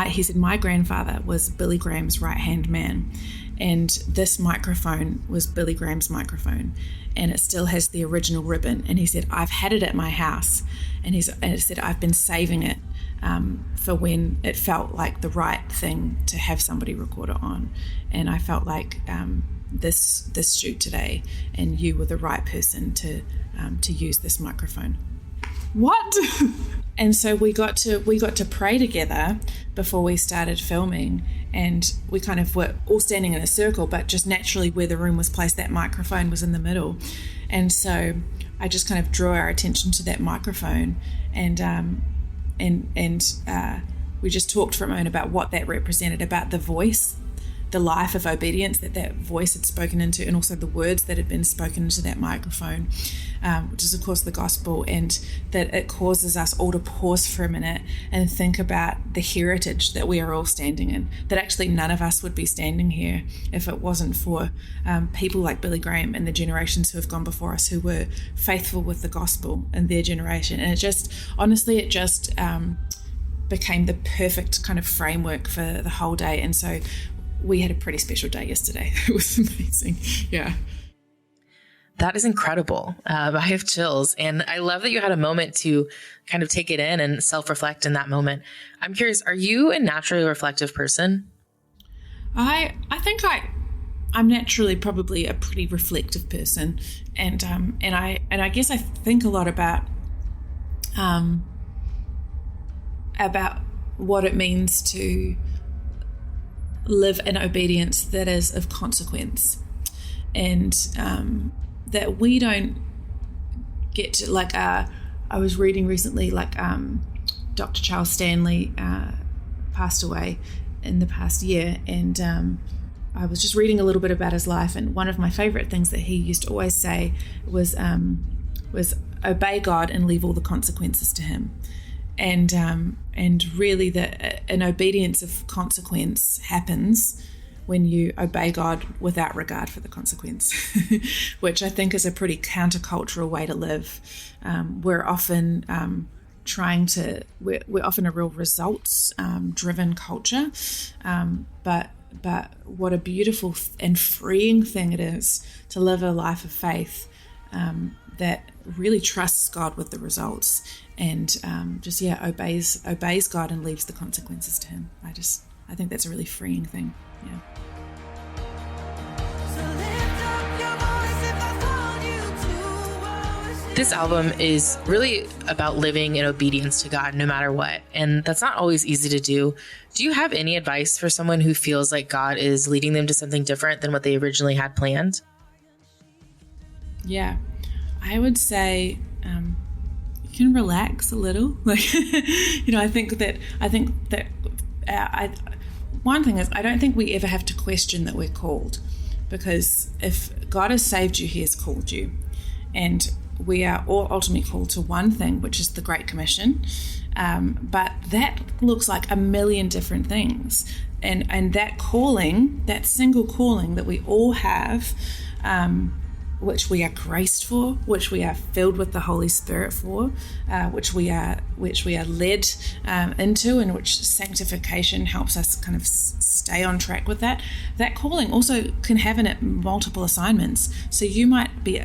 S8: he said, my grandfather was Billy Graham's right-hand man, and this microphone was Billy Graham's microphone, and it still has the original ribbon. And he said, I've had it at my house, and it said, I've been saving it for when it felt like the right thing to have somebody record it on. And I felt like this shoot today, and you were the right person to use this microphone. What? And so we got to pray together before we started filming, and we kind of were all standing in a circle, but just naturally where the room was placed, that microphone was in the middle. And so I just kind of drew our attention to that microphone, and we just talked for a moment about what that represented, about the voice, the life of obedience that voice had spoken into, and also the words that had been spoken into that microphone, which is of course the gospel, and that it causes us all to pause for a minute and think about the heritage that we are all standing in, that actually none of us would be standing here if it wasn't for people like Billy Graham and the generations who have gone before us, who were faithful with the gospel in their generation. And it just became the perfect kind of framework for the whole day. And so we had a pretty special day yesterday. It was amazing. Yeah.
S5: That is incredible. I have chills. And I love that you had a moment to kind of take it in and self-reflect in that moment. I'm curious, are you a naturally reflective person?
S8: I think I'm naturally probably a pretty reflective person. And I guess I think a lot about what it means to live in obedience that is of consequence, and that we don't get to, like, I was reading recently, like Dr. Charles Stanley passed away in the past year, and I was just reading a little bit about his life, and one of my favorite things that he used to always say was obey God and leave all the consequences to him. And really an obedience of consequence happens when you obey God without regard for the consequence, which I think is a pretty countercultural way to live. We're often we're often a real results driven culture, but what a beautiful and freeing thing it is to live a life of faith that really trusts God with the results, and obeys God and leaves the consequences to him. I think that's a really freeing thing. Yeah.
S5: This album is really about living in obedience to God no matter what, and that's not always easy to do. Do you have any advice for someone who feels like God is leading them to something different than what they originally had planned?
S8: Yeah, I would say you can relax a little. Like, I think that one thing is, I don't think we ever have to question that we're called, because if God has saved you, he has called you. And we are all ultimately called to one thing, which is the Great Commission. But that looks like a million different things. And that calling, that single calling that we all have, which we are graced for, which we are filled with the Holy Spirit for, which we are led into, and which sanctification helps us kind of stay on track with that. That calling also can have in it multiple assignments. So you might be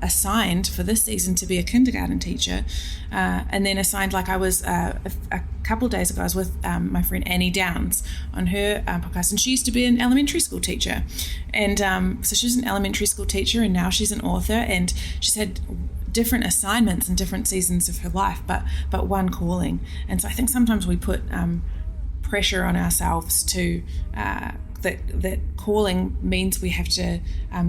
S8: assigned for this season to be a kindergarten teacher, and then assigned, like I was a couple of days ago, I was with my friend Annie Downs on her podcast, and she used to be an elementary school teacher, and so she's an elementary school teacher, and now she's an author, and she's had different assignments in different seasons of her life, but one calling. And so I think sometimes we put pressure on ourselves to that calling means we have to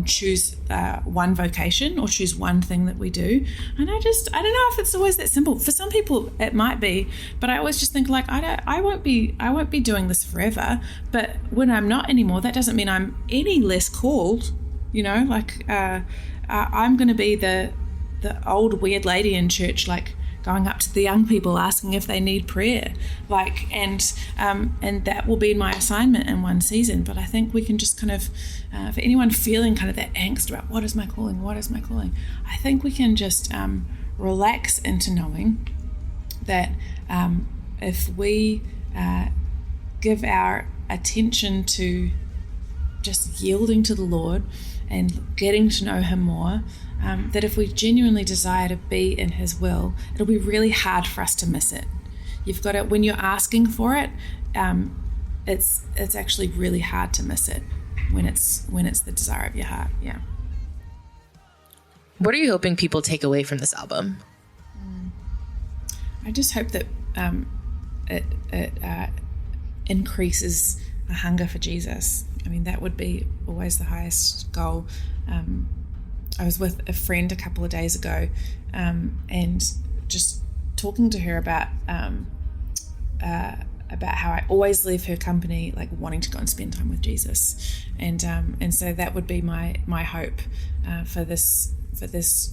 S8: choose one vocation or choose one thing that we do. And I don't know if it's always that simple. For some people it might be, but I always just think, like, I won't be doing this forever, but when I'm not anymore, that doesn't mean I'm any less called, like I'm going to be the old weird lady in church, like going up to the young people asking if they need prayer, like, and that will be my assignment in one season. But I think we can just kind of, for anyone feeling kind of that angst about what is my calling, I think we can just relax into knowing that if we give our attention to just yielding to the Lord and getting to know him more, that if we genuinely desire to be in his will, it'll be really hard for us to miss it. You've got to, when you're asking for it, it's actually really hard to miss it when it's the desire of your heart. Yeah.
S5: What are you hoping people take away from this album?
S8: I just hope that it increases a hunger for Jesus. I mean, that would be always the highest goal. I was with a friend a couple of days ago, and just talking to her about how I always leave her company like wanting to go and spend time with Jesus, and so that would be my hope for this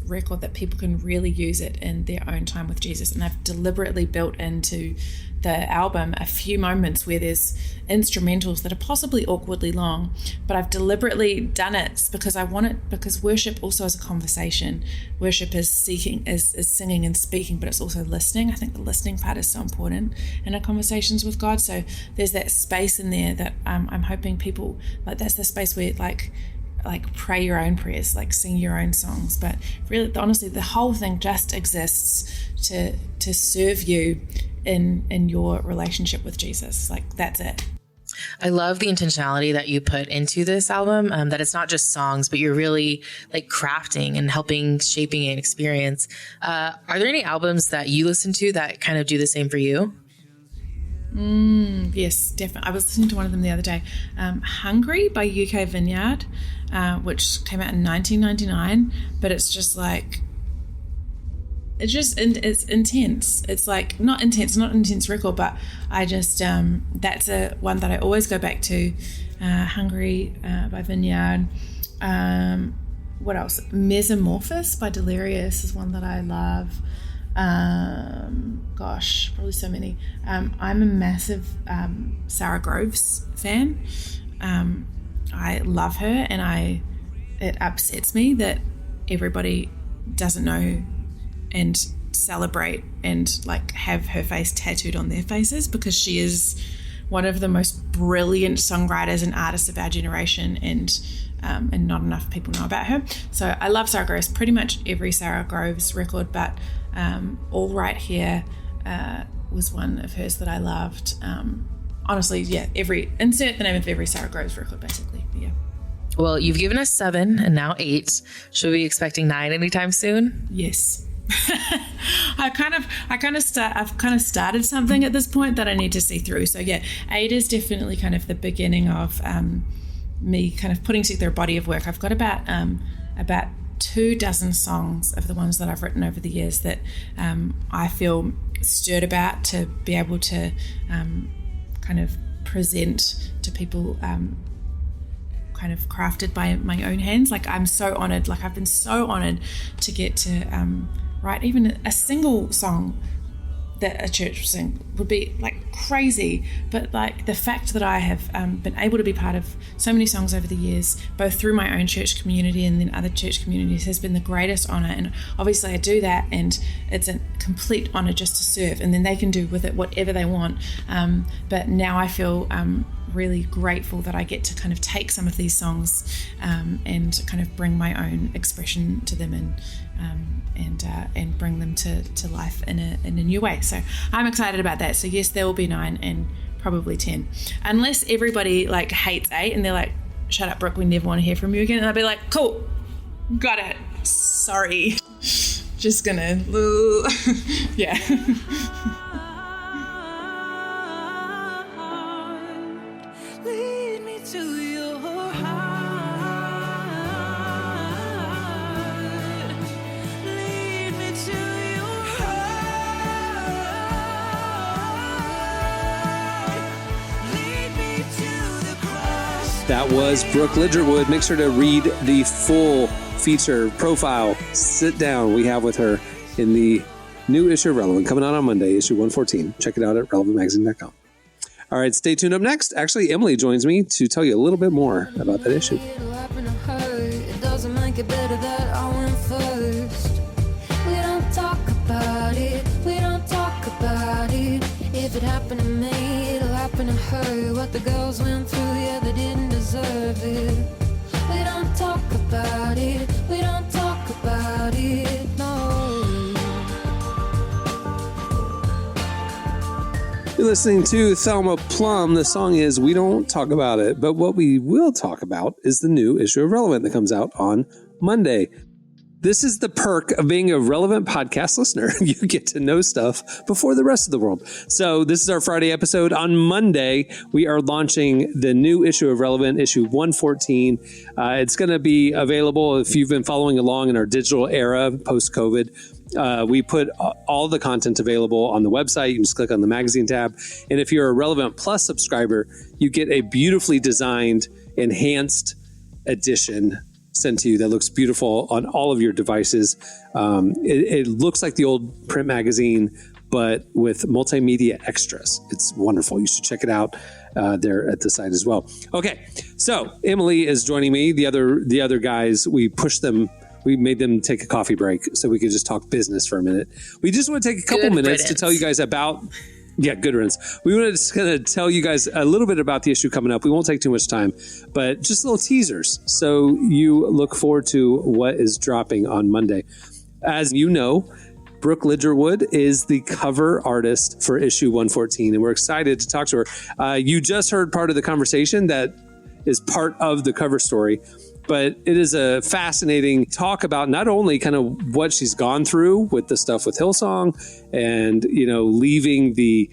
S8: record, that people can really use it in their own time with Jesus. And I've deliberately built into the album a few moments where there's instrumentals that are possibly awkwardly long, but I've deliberately done it because I want it, because worship also is a conversation. Worship is singing and speaking, but it's also listening. I think the listening part is so important in our conversations with God. So there's that space in there that I'm hoping people, like, that's the space where like pray your own prayers, like sing your own songs. But really, honestly, the whole thing just exists to serve you in your relationship with Jesus. Like, that's it.
S5: I love the intentionality that you put into this album, that it's not just songs, but you're really like crafting and shaping an experience. Are there any albums that you listen to that kind of do the same for you?
S8: Yes, definitely. I was listening to one of them the other day, Hungry by UK Vineyard, which came out in 1999, but it's just like, it's intense. It's like not an intense record, but I just that's a one that I always go back to. Hungry by Vineyard. What else? Metamorphosis by Delirious is one that I love. Gosh, probably so many. I'm a massive Sarah Groves fan. I love her, and it upsets me that everybody doesn't know and celebrate and like have her face tattooed on their faces, because she is one of the most brilliant songwriters and artists of our generation, and not enough people know about her. So I love Sarah Groves, pretty much every Sarah Groves record, but All Right Here was one of hers that I loved. Honestly, yeah, insert the name of every Sarah Groves record, basically. Yeah.
S5: Well, you've given us 7 and now 8. Should we be expecting 9 anytime soon?
S8: Yes. I've kind of started something at this point that I need to see through. So yeah, 8 is definitely kind of the beginning of me kind of putting together a body of work. I've got about 24 songs of the ones that I've written over the years that I feel stirred about to be able to kind of present to people kind of crafted by my own hands. Like, I'm so honored. Like, I've been so honored to get to write even a single song that a church will sing would be like crazy. But like the fact that I have been able to be part of so many songs over the years, both through my own church community and then other church communities, has been the greatest honor. And obviously I do that, and it's a complete honor just to serve, and then they can do with it whatever they want. But now I feel really grateful that I get to kind of take some of these songs and kind of bring my own expression to them and bring them to life in a new way. So I'm excited about that. So yes, there will be 9 and probably 10, unless everybody like hates 8 and they're like, shut up, Brooke, we never want to hear from you again. And I'll be like, cool, got it, sorry, just gonna yeah.
S2: That was Brooke Ligertwood. Make sure to read the full feature profile, sit down we have with her in the new issue of Relevant, coming out on Monday, issue 114. Check it out at relevantmagazine.com. All right, stay tuned. Up next, actually, Emily joins me to tell you a little bit more about that issue.
S9: It doesn't make it better that I went first. We don't talk about it. We don't talk about it. If it happened to me, it'll happen to her. What the girls went through, yeah, they didn't deserve it. We don't talk about it. We don't talk about it, no.
S2: You're listening to Thelma Plum. The song is We Don't Talk About It, but what we will talk about is the new issue of Relevant that comes out on Monday. This is the perk of being a Relevant podcast listener. You get to know stuff before the rest of the world. So this is our Friday episode. On Monday, we are launching the new issue of Relevant, issue 114. It's going to be available if you've been following along in our digital era post-COVID. We put all the content available on the website. You can just click on the magazine tab. And if you're a Relevant Plus subscriber, you get a beautifully designed, enhanced edition sent to you that looks beautiful on all of your devices. It looks like the old print magazine, but with multimedia extras. It's wonderful. You should check it out there at the site as well. Okay, so Emily is joining me. The other guys, we pushed them. We made them take a coffee break so we could just talk business for a minute. We just want to take a couple minutes to tell you guys about... Yeah, good riddance. We were just going to tell you guys a little bit about the issue coming up. We won't take too much time, but just little teasers. So you look forward to what is dropping on Monday. As you know, Brooke Ligertwood is the cover artist for issue 114, and we're excited to talk to her. You just heard part of the conversation that is part of the cover story, but it is a fascinating talk about not only kind of what she's gone through with the stuff with Hillsong and, you know, leaving the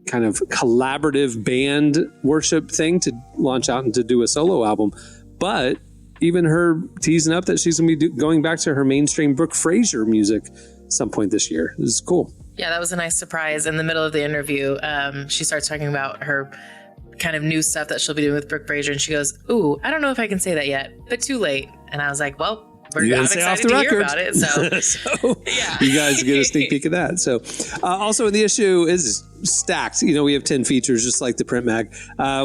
S2: kind of collaborative band worship thing to launch out and to do a solo album, but even her teasing up that she's going to be going back to her mainstream Brooke Fraser music some point this year. This is cool.
S5: Yeah, that was a nice surprise. In the middle of the interview, she starts talking about her kind of new stuff that she'll be doing with Brooke Fraser, and she goes, "Ooh, I don't know if I can say that yet, but too late." And I was like, "Well, I'm excited to hear about it." So,
S2: so yeah, you guys get a sneak peek of that. So, also in the issue is stacked. You know, we have 10 features just like the print mag.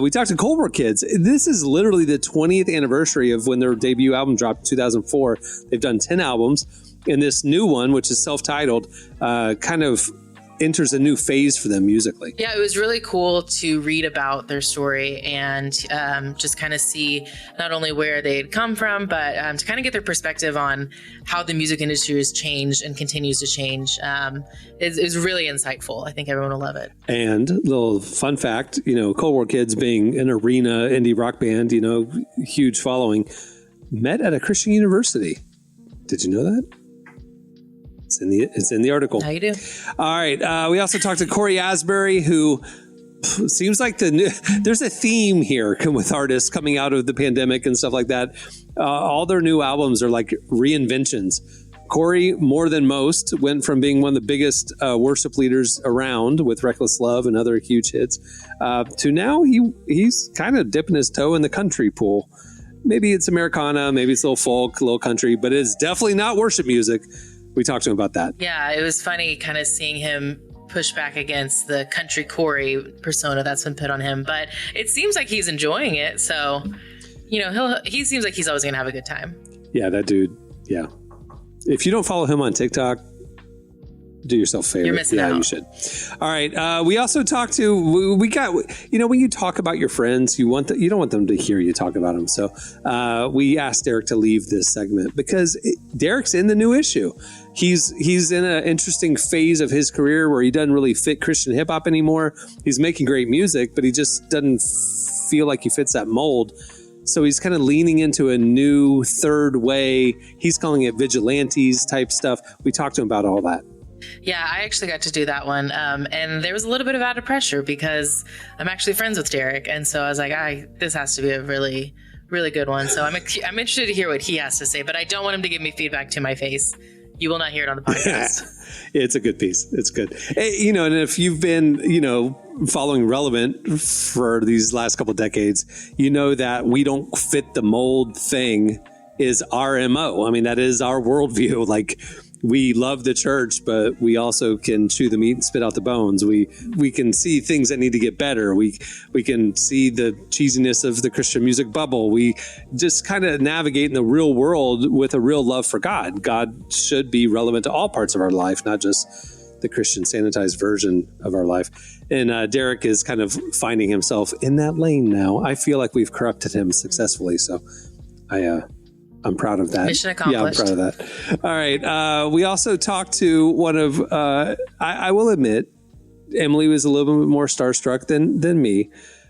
S2: We talked to Cold Kids. This is literally the 20th anniversary of when their debut album dropped in 2004. They've done 10 albums, and this new one, which is self-titled, kind of enters a new phase for them musically.
S5: Yeah, it was really cool to read about their story and just kind of see not only where they'd come from, but to kind of get their perspective on how the music industry has changed and continues to change. Is really insightful. I think everyone will love it. And
S2: a little fun fact, you know, Cold War Kids being an arena indie rock band, you know, huge following, met at a Christian university. Did you know that? It's in the article.
S5: How you do?
S2: All right. We also talked to Corey Asbury, who seems like there's a theme here with artists coming out of the pandemic and stuff like that. All their new albums are like reinventions Corey, more than most, went from being one of the biggest worship leaders around with Reckless Love and other huge hits to now he's kind of dipping his toe in the country pool. Maybe it's Americana, maybe it's a little folk, a little country, but it's definitely not worship music. We talked to him about that.
S5: Yeah, it was funny kind of seeing him push back against the country Corey persona that's been put on him, but it seems like he's enjoying it. So, he seems like he's always going to have a good time.
S2: Yeah, that dude. Yeah. If you don't follow him on TikTok, do yourself a favor.
S5: You're missing out.
S2: Yeah, you should. All right. We also talked to, when you talk about your friends, you don't want them to hear you talk about them. So we asked Derek to leave this segment because Derek's in the new issue. He's in an interesting phase of his career where he doesn't really fit Christian hip hop anymore. He's making great music, but he just doesn't feel like he fits that mold. So he's kind of leaning into a new third way. He's calling it vigilantes type stuff. We talked to him about all that.
S5: Yeah, I actually got to do that one. And there was a little bit of added pressure because I'm actually friends with Derek. And so I was like, this has to be a really, really good one. So I'm interested to hear what he has to say, but I don't want him to give me feedback to my face. You will not hear it on the podcast.
S2: It's a good piece. It's good. And if you've been, following Relevant for these last couple of decades, you know that we don't fit the mold thing is our MO. I mean, that is our worldview. Like, we love the church, but we also can chew the meat and spit out the bones. We can see things that need to get better. We can see the cheesiness of the Christian music bubble. We just kind of navigate in the real world with a real love for God. God should be relevant to all parts of our life, not just the Christian sanitized version of our life. And Derek is kind of finding himself in that lane now. I feel like we've corrupted him successfully. So I'm proud of that.
S5: Mission accomplished.
S2: Yeah, I'm proud of that. All right. We also talked to one of, I will admit, Emily was a little bit more starstruck than me,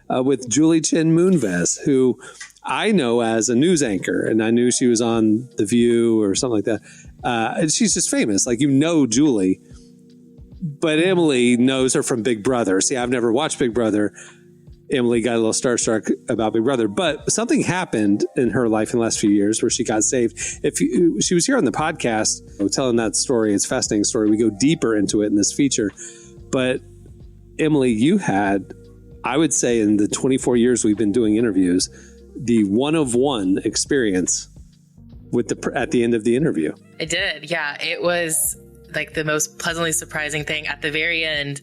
S2: with Julie Chen Moonves, who I know as a news anchor, and I knew she was on The View or something like that. And she's just famous. Like, Julie. But Emily knows her from Big Brother. See, I've never watched Big Brother. Emily got a little starstruck about Big Brother, but something happened in her life in the last few years where she got saved. She was here on the podcast telling that story. It's a fascinating story. We go deeper into it in this feature. But Emily, you had, I would say, in the 24 years we've been doing interviews, the one-of-one experience at the end of the interview.
S5: I did. Yeah, it was like the most pleasantly surprising thing. At the very end,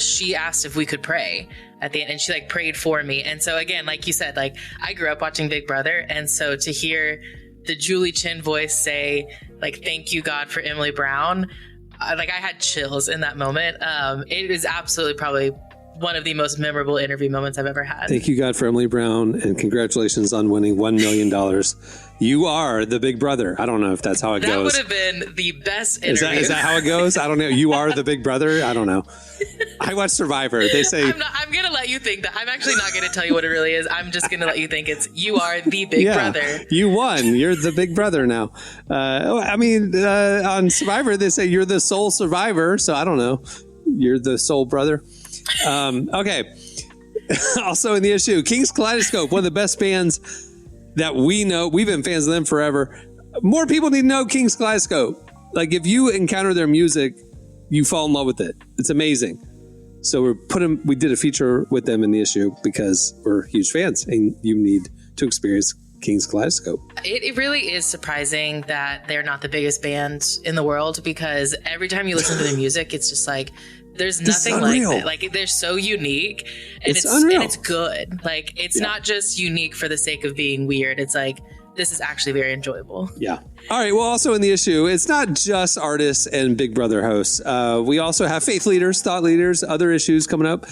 S5: she asked if we could pray at the end, and she prayed for me. And so again, like you said, I grew up watching Big Brother, and so to hear the Julie Chen voice say thank you God for Emily Brown, I had chills in that moment. It is absolutely probably one of the most memorable interview moments I've ever had.
S2: Thank you God for Emily Brown, and congratulations on winning $1 million. You are the Big Brother. I don't know if that's how it goes.
S5: That would have been the best interview.
S2: Is that how it goes? I don't know. You are the Big Brother? I don't know. I watch Survivor. They say...
S5: I'm going to let you think that. I'm actually not going to tell you what it really is. I'm just going to let you think you are the Big Brother.
S2: You won. You're the Big Brother now. On Survivor, they say you're the sole survivor. So I don't know. You're the sole brother. Okay. Also in the issue, King's Kaleidoscope, one of the best bands that we know. We've been fans of them forever. More people need to know King's Kaleidoscope. If you encounter their music, you fall in love with it. It's amazing. So we did a feature with them in the issue because we're huge fans and you need to experience King's Kaleidoscope.
S5: It really is surprising that they're not the biggest band in the world, because every time you listen to their music, it's just there's nothing like it. They're so unique, and it's unreal. And it's good. It's not just unique for the sake of being weird. It's this is actually very enjoyable.
S2: Yeah. All right. Well, also in the issue, it's not just artists and Big Brother hosts. We also have faith leaders, thought leaders, other issues coming up.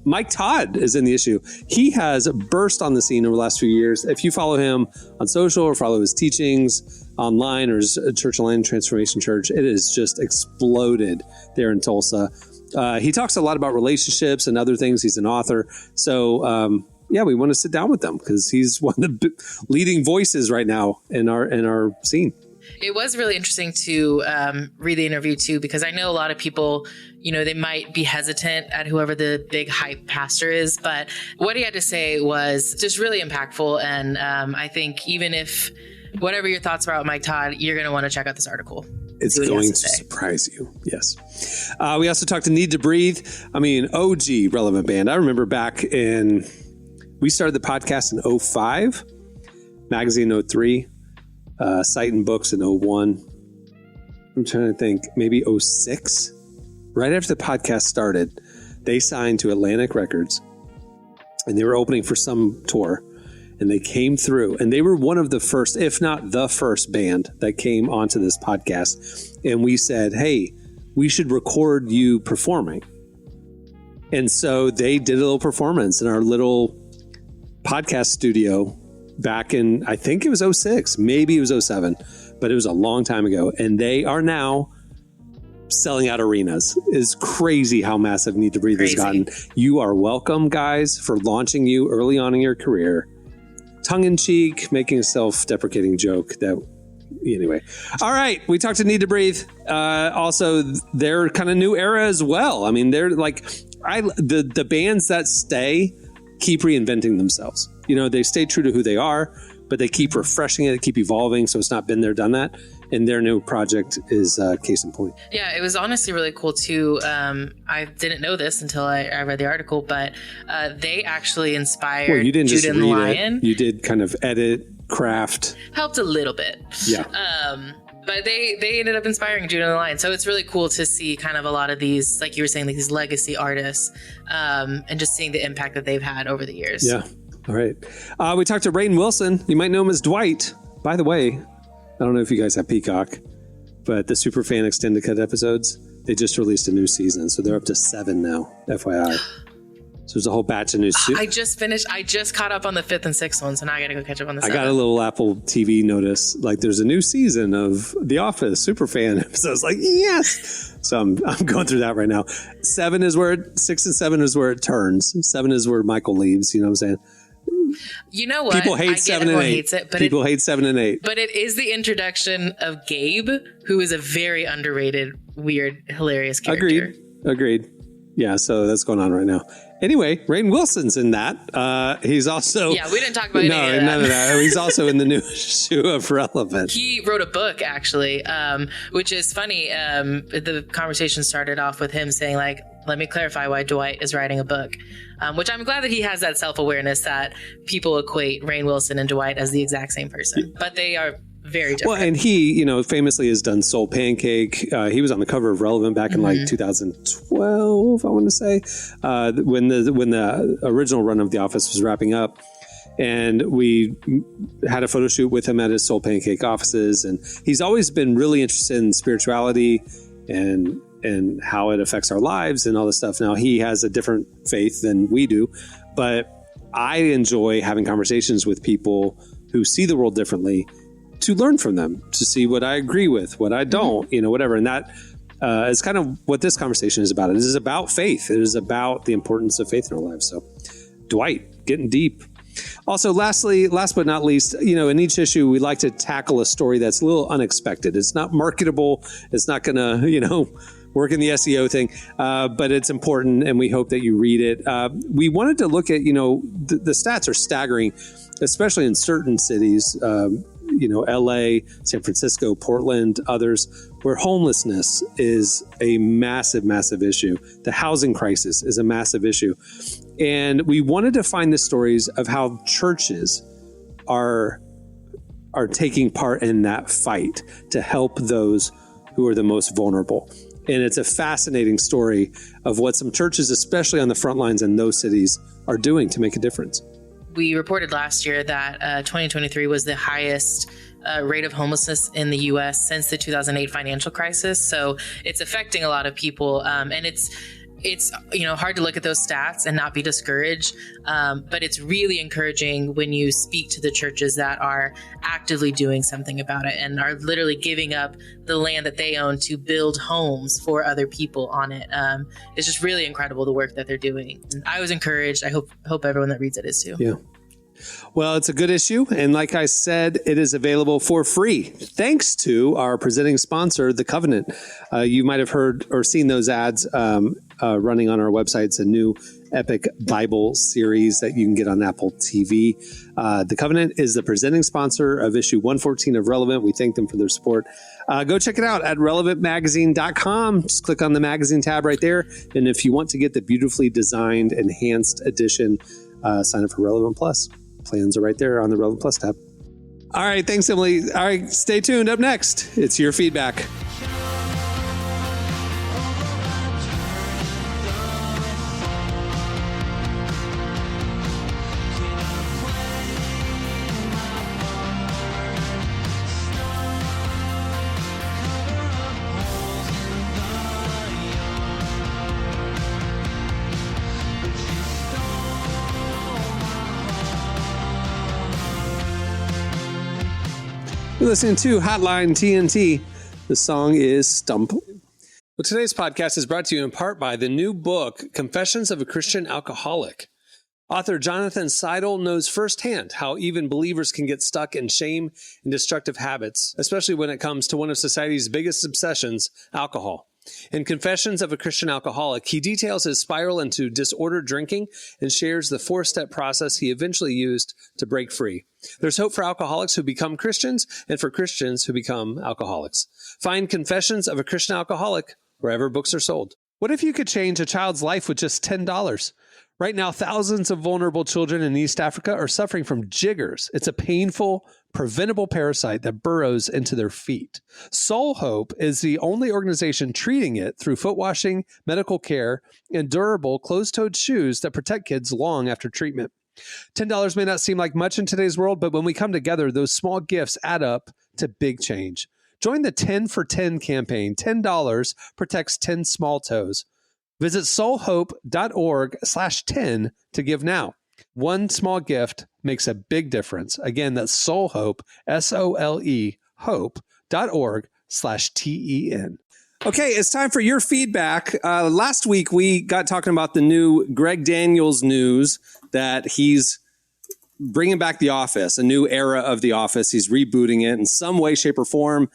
S2: Mike Todd is in the issue. He has burst on the scene over the last few years. If you follow him on social or follow his teachings online or his Church Online Transformation Church, it has just exploded there in Tulsa. He talks a lot about relationships and other things. He's an author. So, we want to sit down with him because he's one of the leading voices right now in our scene.
S5: It was really interesting to read the interview, too, because I know a lot of people, they might be hesitant at whoever the big hype pastor is. But what he had to say was just really impactful. And I think even if whatever your thoughts are about Mike Todd, you're going to want to check out this article.
S2: It's going to surprise you. Yes. We also talked to Need to Breathe. I mean, OG relevant band. I remember back we started the podcast in 2005, magazine 2003, Sight and Books in 2001. I'm trying to think, maybe 2006. Right after the podcast started, they signed to Atlantic Records and they were opening for some tour. And they came through, and they were one of the first, if not the first band that came onto this podcast. And we said, hey, we should record you performing. And so they did a little performance in our little podcast studio back in, I think it was 2006, maybe it was 2007, but it was a long time ago. And they are now selling out arenas. It's crazy how massive Need to Breathe has gotten. You are welcome, guys, for launching you early on in your career. Tongue-in-cheek, making a self-deprecating joke that anyway. All right, we talked to Need to Breathe. Also, they're kind of new era as well. I mean, they're like the bands that stay keep reinventing themselves. You know, they stay true to who they are, but they keep refreshing it, keep evolving. So it's not been there, done that. And their new project is case in point.
S5: Yeah, it was honestly really cool too. I didn't know this until I read the article, but they actually inspired
S2: well, you didn't
S5: Jude
S2: just
S5: and the
S2: read
S5: Lion.
S2: It. You did kind of edit, craft.
S5: Helped a little bit.
S2: Yeah.
S5: But they ended up inspiring Jude and the Lion. So it's really cool to see kind of a lot of these, like you were saying, like these legacy artists and just seeing the impact that they've had over the years.
S2: Yeah. All right. We talked to Rainn Wilson. You might know him as Dwight. By the way, I don't know if you guys have Peacock, but the Superfan Extended Cut episodes, they just released a new season. So they're up to 7 now, FYI. So there's a whole batch of new
S5: I just caught up on the 5th and 6th one, so now I got to go catch up on the 7th.
S2: I got a little Apple TV notice, like there's a new season of The Office Superfan episodes. Like, yes! So I'm going through that right now. 6 and 7 is where it turns. 7 is where Michael leaves, you know what I'm saying?
S5: You know what?
S2: People hate 7 and 8. People hate 7 and 8.
S5: But it is the introduction of Gabe, who is a very underrated, weird, hilarious character.
S2: Agreed. Yeah, so that's going on right now. Anyway, Rainn Wilson's in that. He's also...
S5: Yeah, we didn't talk about any of
S2: none of that. He's also in the new issue of Relevant.
S5: He wrote a book, actually, which is funny. The conversation started off with him saying, like, let me clarify why Dwight is writing a book, which I'm glad that he has that self-awareness that people equate Rainn Wilson and Dwight as the exact same person. But they are very different. Well,
S2: and he, famously has done Soul Pancake. He was on the cover of Relevant back in like 2012, I want to say, when the original run of The Office was wrapping up. And we had a photo shoot with him at his Soul Pancake offices. And he's always been really interested in spirituality and how it affects our lives and all this stuff. Now, he has a different faith than we do, but I enjoy having conversations with people who see the world differently to learn from them, to see what I agree with, what I don't, whatever. And that is kind of what this conversation is about. It is about faith. It is about the importance of faith in our lives. So Dwight, getting deep. Also, last but not least, in each issue, we like to tackle a story that's a little unexpected. It's not marketable. It's not going to, work in the SEO thing, but it's important, and we hope that you read it. We wanted to look at, the stats are staggering, especially in certain cities, LA, San Francisco, Portland, others, where homelessness is a massive, massive issue. The housing crisis is a massive issue. And we wanted to find the stories of how churches are taking part in that fight to help those who are the most vulnerable. And it's a fascinating story of what some churches, especially on the front lines in those cities, are doing to make a difference.
S5: We reported last year that 2023 was the highest rate of homelessness in the U.S. since the 2008 financial crisis. So it's affecting a lot of people. And it's hard to look at those stats and not be discouraged. But it's really encouraging when you speak to the churches that are actively doing something about it and are literally giving up the land that they own to build homes for other people on it. It's just really incredible, the work that they're doing. And I was encouraged. I hope everyone that reads it is too.
S2: Yeah. Well, it's a good issue. And like I said, it is available for free, thanks to our presenting sponsor, The Covenant. You might have heard or seen those ads running on our website. It's a new epic Bible series that you can get on Apple TV. The Covenant is the presenting sponsor of issue 114 of Relevant. We thank them for their support. Go check it out at relevantmagazine.com. Just click on the magazine tab right there. And if you want to get the beautifully designed enhanced edition, sign up for Relevant Plus. Plans are right there on the Relevant Plus tab. All right. Thanks, Emily. All right. Stay tuned. Up next, it's your feedback. You're listening to Hotline TNT. The song is Stump. Well, today's podcast is brought to you in part by the new book, Confessions of a Christian Alcoholic. Author Jonathan Seidel knows firsthand how even believers can get stuck in shame and destructive habits, especially when it comes to one of society's biggest obsessions, alcohol. In Confessions of a Christian Alcoholic, he details his spiral into disordered drinking and shares the 4-step process he eventually used to break free. There's hope for alcoholics who become Christians and for Christians who become alcoholics. Find Confessions of a Christian Alcoholic wherever books are sold. What if you could change a child's life with just $10? Right now, thousands of vulnerable children in East Africa are suffering from jiggers. It's a painful, preventable parasite that burrows into their feet. Soul Hope is the only organization treating it through foot washing, medical care, and durable closed-toed shoes that protect kids long after treatment. $10 may not seem like much in today's world, but when we come together, those small gifts add up to big change. Join the 10 for 10 campaign. $10 protects 10 small toes. Visit soulhope.org/10 to give now. One small gift makes a big difference. Again, that's soulhope, SOLE, hope.org/TEN. Okay, it's time for your feedback. Last week, we got talking about the new Greg Daniels news that he's bringing back The Office, a new era of The Office. He's rebooting it in some way, shape, or form.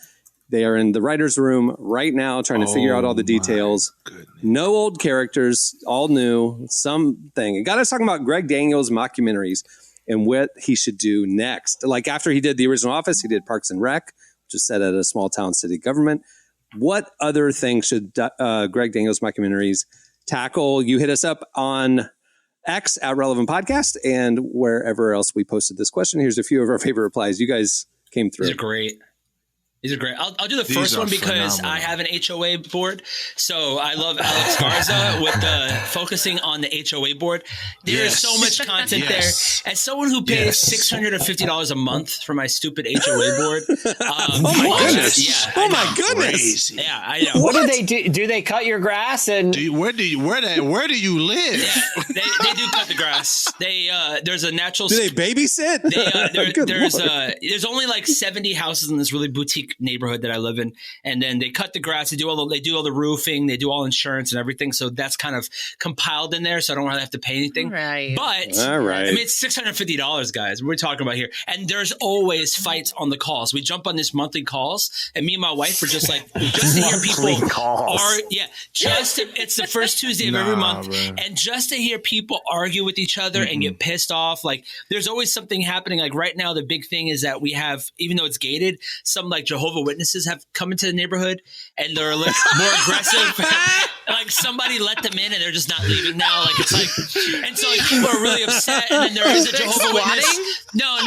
S2: They are in the writer's room right now trying to figure out all the details. No old characters, all new, something. It got us talking about Greg Daniels' mockumentaries and what he should do next. Like after he did the original Office, he did Parks and Rec, which is set at a small town city government. What other things should Greg Daniels' mockumentaries tackle? You hit us up on X at Relevant Podcast and wherever else we posted this question. Here's a few of our favorite replies. You guys came through.
S6: These are great. These are great. I'll do the first one because I have an HOA board. So I love Alex Garza with the focusing on the HOA board. There is so much content there. As someone who pays $650 a month for my stupid HOA board.
S2: Oh my goodness.
S6: Yeah.
S2: Oh my goodness.
S4: Crazy.
S6: Yeah, I know.
S3: What do they do? Do they cut your grass? And
S4: Where do you live?
S6: Yeah, they do cut the grass. There's a natural.
S2: Do they babysit?
S6: There's only like 70 houses in this really boutique neighborhood that I live in, and then they cut the grass. They do all the roofing. They do all insurance and everything. So that's kind of compiled in there, so I don't really have to pay anything.
S5: Right.
S6: But
S2: all right.
S6: I mean, it's $650, guys. We're talking about here, and there's always fights on the calls. We jump on this monthly calls, and me and my wife are just like just to hear people it's the first Tuesday of every month, bro. And just to hear people argue with each other and get pissed off. Like there's always something happening. Like right now, the big thing is that we have, even though it's gated, some like Jehovah's Witnesses have come into the neighborhood and they're like more aggressive. Like somebody let them in and they're just not leaving now. Like it's like, and so like people are really upset. And then there is a Jehovah's Witness. No,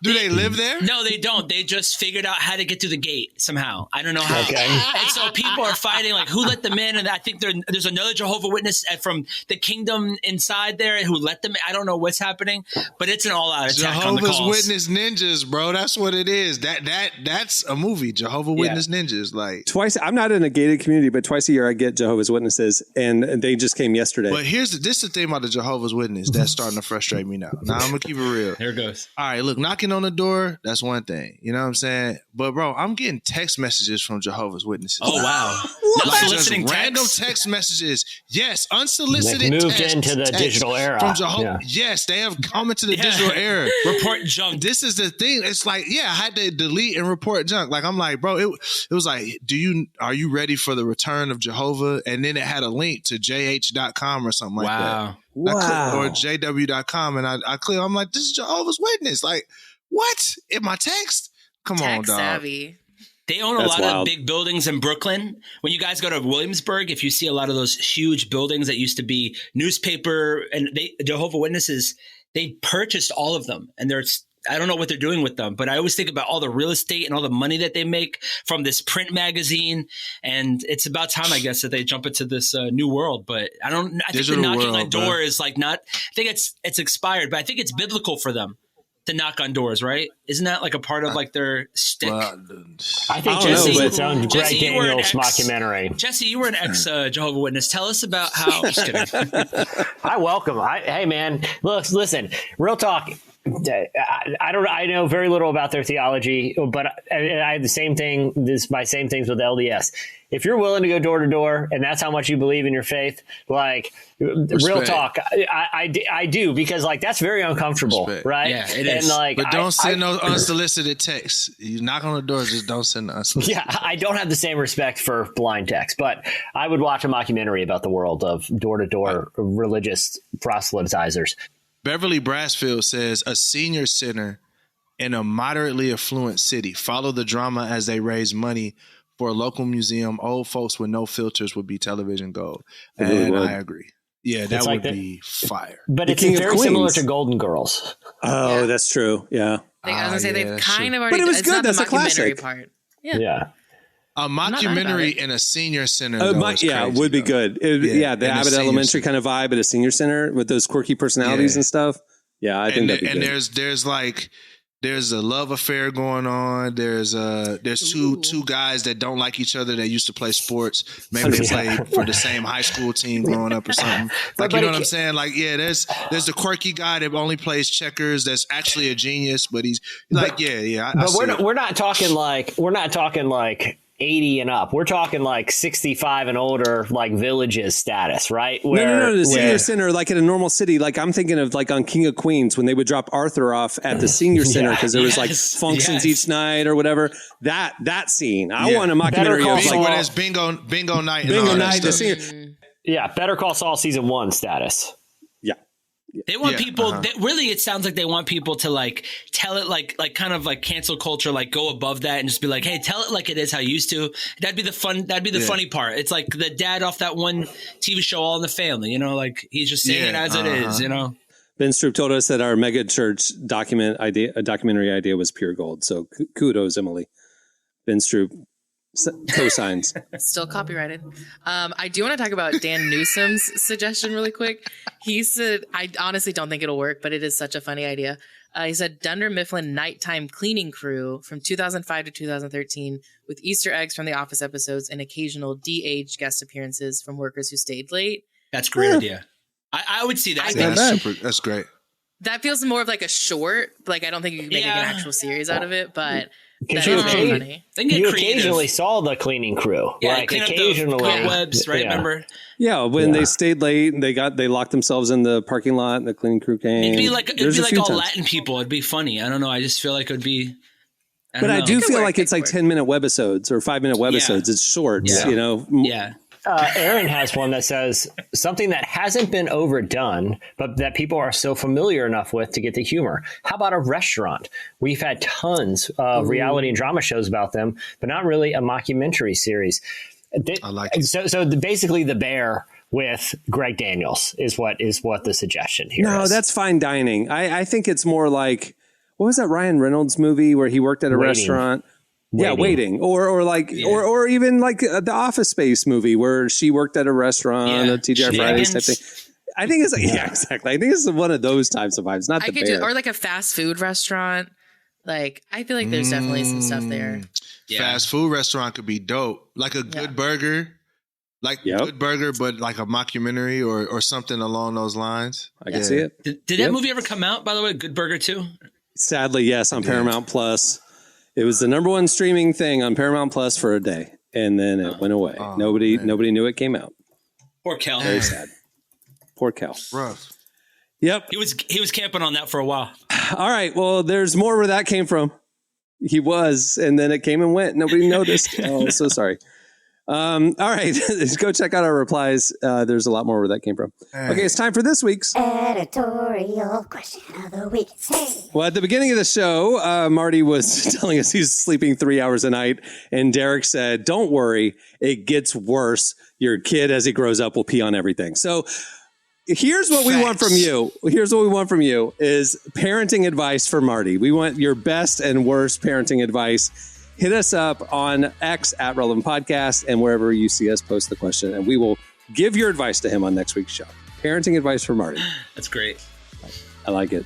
S4: Do they live there?
S6: No, they don't. They just figured out how to get through the gate somehow. I don't know how.
S3: Okay.
S6: And so people are fighting like who let them in, and I think there's another Jehovah's Witness from the kingdom inside there who let them in. I don't know what's happening, but it's an all-out attack on the calls.
S4: Jehovah's Witness ninjas, bro. That's what it is. That's a movie. Jehovah's Witness ninjas. Like
S2: twice. I'm not in a gated community, but twice a year I get Jehovah's Witnesses, and they just came yesterday.
S4: But this is the thing about the Jehovah's Witness that's starting to frustrate me now. Now I'm gonna keep it real.
S6: Here it goes.
S4: All right, look, knocking on the door, that's one thing. You know what I'm saying? But bro, I'm getting text messages from Jehovah's Witnesses.
S6: Oh wow.
S4: Unsolicited random text messages. Yes, unsolicited
S3: They've moved
S4: text,
S3: into the digital era.
S4: From Jehovah. Yeah. Yes, they have come into the digital era.
S6: Report junk.
S4: This is the thing. It's like, I had to delete and report junk. Like I'm like, bro, it was like, are you ready for the return of Jehovah? Jehovah, and then it had a link to jh.com or something like that.
S2: Wow.
S4: Or jw.com, and I click. I'm like, this is Jehovah's Witness. Like, what? In my text? Come on, dog.
S5: Savvy.
S6: They own a lot of big buildings in Brooklyn. When you guys go to Williamsburg, if you see a lot of those huge buildings that used to be newspaper and Jehovah's Witnesses, they purchased all of them. And I don't know what they're doing with them, but I always think about all the real estate and all the money that they make from this print magazine. And it's about time, I guess, that they jump into this new world. But I think the knocking on doors, I think it's expired, but I think it's biblical for them to knock on doors, right? Isn't that like a part of like their stick?
S3: Well, I think Jesse, it's on Greg Daniels mockumentary.
S6: Jesse, you were an ex Jehovah's Witness. Tell us about how. Just kidding.
S3: I welcome. Hey man, listen, real talk. I know very little about their theology, but I have the same thing. My same things with LDS. If you're willing to go door to door, and that's how much you believe in your faith, like respect. Real talk, I do, because like that's very uncomfortable, respect. Right?
S6: Yeah, it is.
S3: And
S4: but don't send no unsolicited texts. You knock on the door, just don't send the unsolicited.
S3: Yeah, I don't have the same respect for blind text, but I would watch a mockumentary about the world of door to door religious proselytizers.
S4: Beverly Brassfield says a senior center in a moderately affluent city. Follow the drama as they raise money for a local museum. Old folks with no filters would be television gold. And I agree. Yeah, that would be fire.
S3: But it's very similar to Golden Girls.
S2: Oh, that's true. Yeah.
S5: I was going to say, they've kind of already...
S2: But it was good. That's a classic.
S5: Part.
S3: Yeah.
S4: A mockumentary in a senior center.
S2: Would be good. The Abbott Elementary kind of vibe at a senior center with those quirky personalities and stuff. Yeah, I think that'd be good.
S4: And there's a love affair going on. There's two guys that don't like each other that used to play sports. Maybe they played for the same high school team growing up or something. Like, you know what I'm saying? Like, yeah, there's the quirky guy that only plays checkers. That's actually a genius, but he's like,
S3: we're not talking like 80 and up. We're talking like 65 and older, like villages status, right?
S2: No. The senior center, like in a normal city, like I'm thinking of like on King of Queens when they would drop Arthur off at the senior center because there was like functions each night or whatever. That scene, I want a mockumentary of
S4: like when there's bingo night,
S2: the senior.
S3: Yeah, Better Call Saul season 1 status.
S6: They want people that really, it sounds like they want people to like tell it like kind of like cancel culture, like go above that and just be like, hey, tell it like it is how you used to. That'd be the funny part. It's like the dad off that one TV show, All in the Family, you know, like he's just saying it as it is, you know.
S2: Ben Stroop told us that our mega church documentary idea was pure gold. So kudos, Emily. Ben Stroop co-signs.
S5: Still copyrighted. I do want to talk about Dan Newsom's suggestion really quick. He said, I honestly don't think it'll work, but it is such a funny idea. He said Dunder Mifflin nighttime cleaning crew from 2005 to 2013 with Easter eggs from the Office episodes and occasional de-aged guest appearances from workers who stayed late.
S6: That's a great idea. I would see that.
S4: That's great.
S5: That feels more of like a short. Like I don't think you can make an actual series out of it, but
S3: because you occasionally saw the cleaning crew, like occasionally
S6: cobwebs, right? Remember?
S2: Yeah, when they stayed late, they locked themselves in the parking lot, and the cleaning crew came.
S6: It'd be like all times. Latin people. It'd be funny. I don't know. I just feel like it would be.
S2: I do feel like it's like 10-minute webisodes or 5-minute webisodes. It's shorts, you know.
S6: Yeah.
S3: Aaron has one that says something that hasn't been overdone, but that people are so familiar enough with to get the humor. How about a restaurant? We've had tons of reality and drama shows about them, but not really a mockumentary series.
S4: I like it.
S3: So basically The Bear with Greg Daniels is what the suggestion here is.
S2: No, that's fine dining. I think it's more like, what was that Ryan Reynolds movie where he worked at a restaurant? Waiting. Or even like the Office Space movie where she worked at a restaurant, a TGI Fridays type thing. I think it's exactly. I think it's one of those types of vibes, not The Bear.
S5: Or like a fast food restaurant. Like, I feel like there's definitely some stuff there.
S4: Yeah. Fast food restaurant could be dope. Like a good burger. Good burger, but like a mockumentary or something along those lines.
S2: I can see it.
S6: Did that movie ever come out, by the way? Good Burger 2?
S2: Sadly, yes, on Paramount Plus. It was the #1 streaming thing on Paramount Plus for a day, and then it went away. Nobody knew it came out.
S6: Poor Kel.
S2: Very sad. Poor Kel.
S4: Rough.
S2: Yep.
S6: He was camping on that for a while.
S2: All right. Well, there's more where that came from. He was, and then it came and went. Nobody noticed. Oh, so sorry. All right, go check out our replies. There's a lot more where that came from. Okay, it's time for this week's
S7: Editorial question of the week. Hey.
S2: Well, at the beginning of the show, Marty was telling us he's sleeping 3 hours a night, and Derek said, "Don't worry, it gets worse. Your kid, as he grows up, will pee on everything." So here's what we want from you. Here's what we want from you is parenting advice for Marty. We want your best and worst parenting advice. Hit us up on X at Relevant Podcast, and wherever you see us, post the question, and we will give your advice to him on next week's show. Parenting advice for Marty.
S6: That's great.
S2: I like it.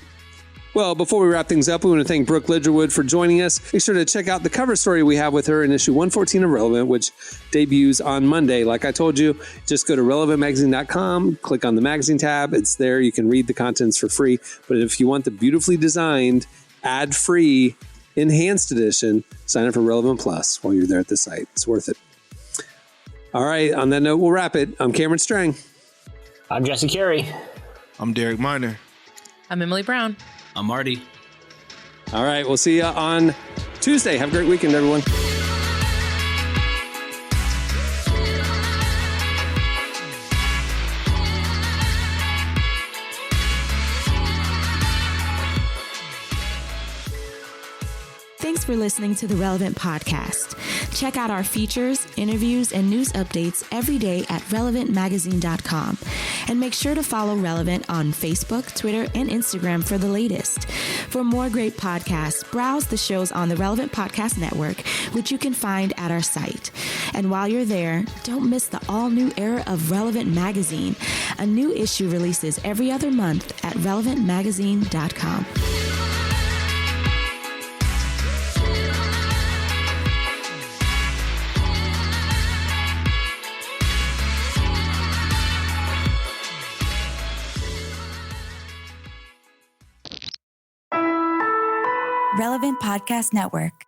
S2: Well, before we wrap things up, we want to thank Brooke Ligertwood for joining us. Be sure to check out the cover story we have with her in issue 114 of Relevant, which debuts on Monday. Like I told you, just go to relevantmagazine.com, click on the magazine tab. It's there. You can read the contents for free. But if you want the beautifully designed, ad-free, enhanced edition, sign up for Relevant Plus while you're there at the site. It's worth it. All right. On that note, we'll wrap it. I'm Cameron Strang.
S3: I'm Jesse Carey.
S4: I'm Derek Miner.
S5: I'm Emily Brown.
S6: I'm Marty.
S2: All right. We'll see you on Tuesday. Have a great weekend, everyone.
S8: Thanks for listening to the Relevant Podcast. Check out our features, interviews, and news updates every day at relevantmagazine.com. And make sure to follow Relevant on Facebook, Twitter, and Instagram for the latest. For more great podcasts, browse the shows on the Relevant Podcast Network, which you can find at our site. And while you're there, don't miss the all-new era of Relevant Magazine. A new issue releases every other month at relevantmagazine.com.
S10: Relevant Podcast Network.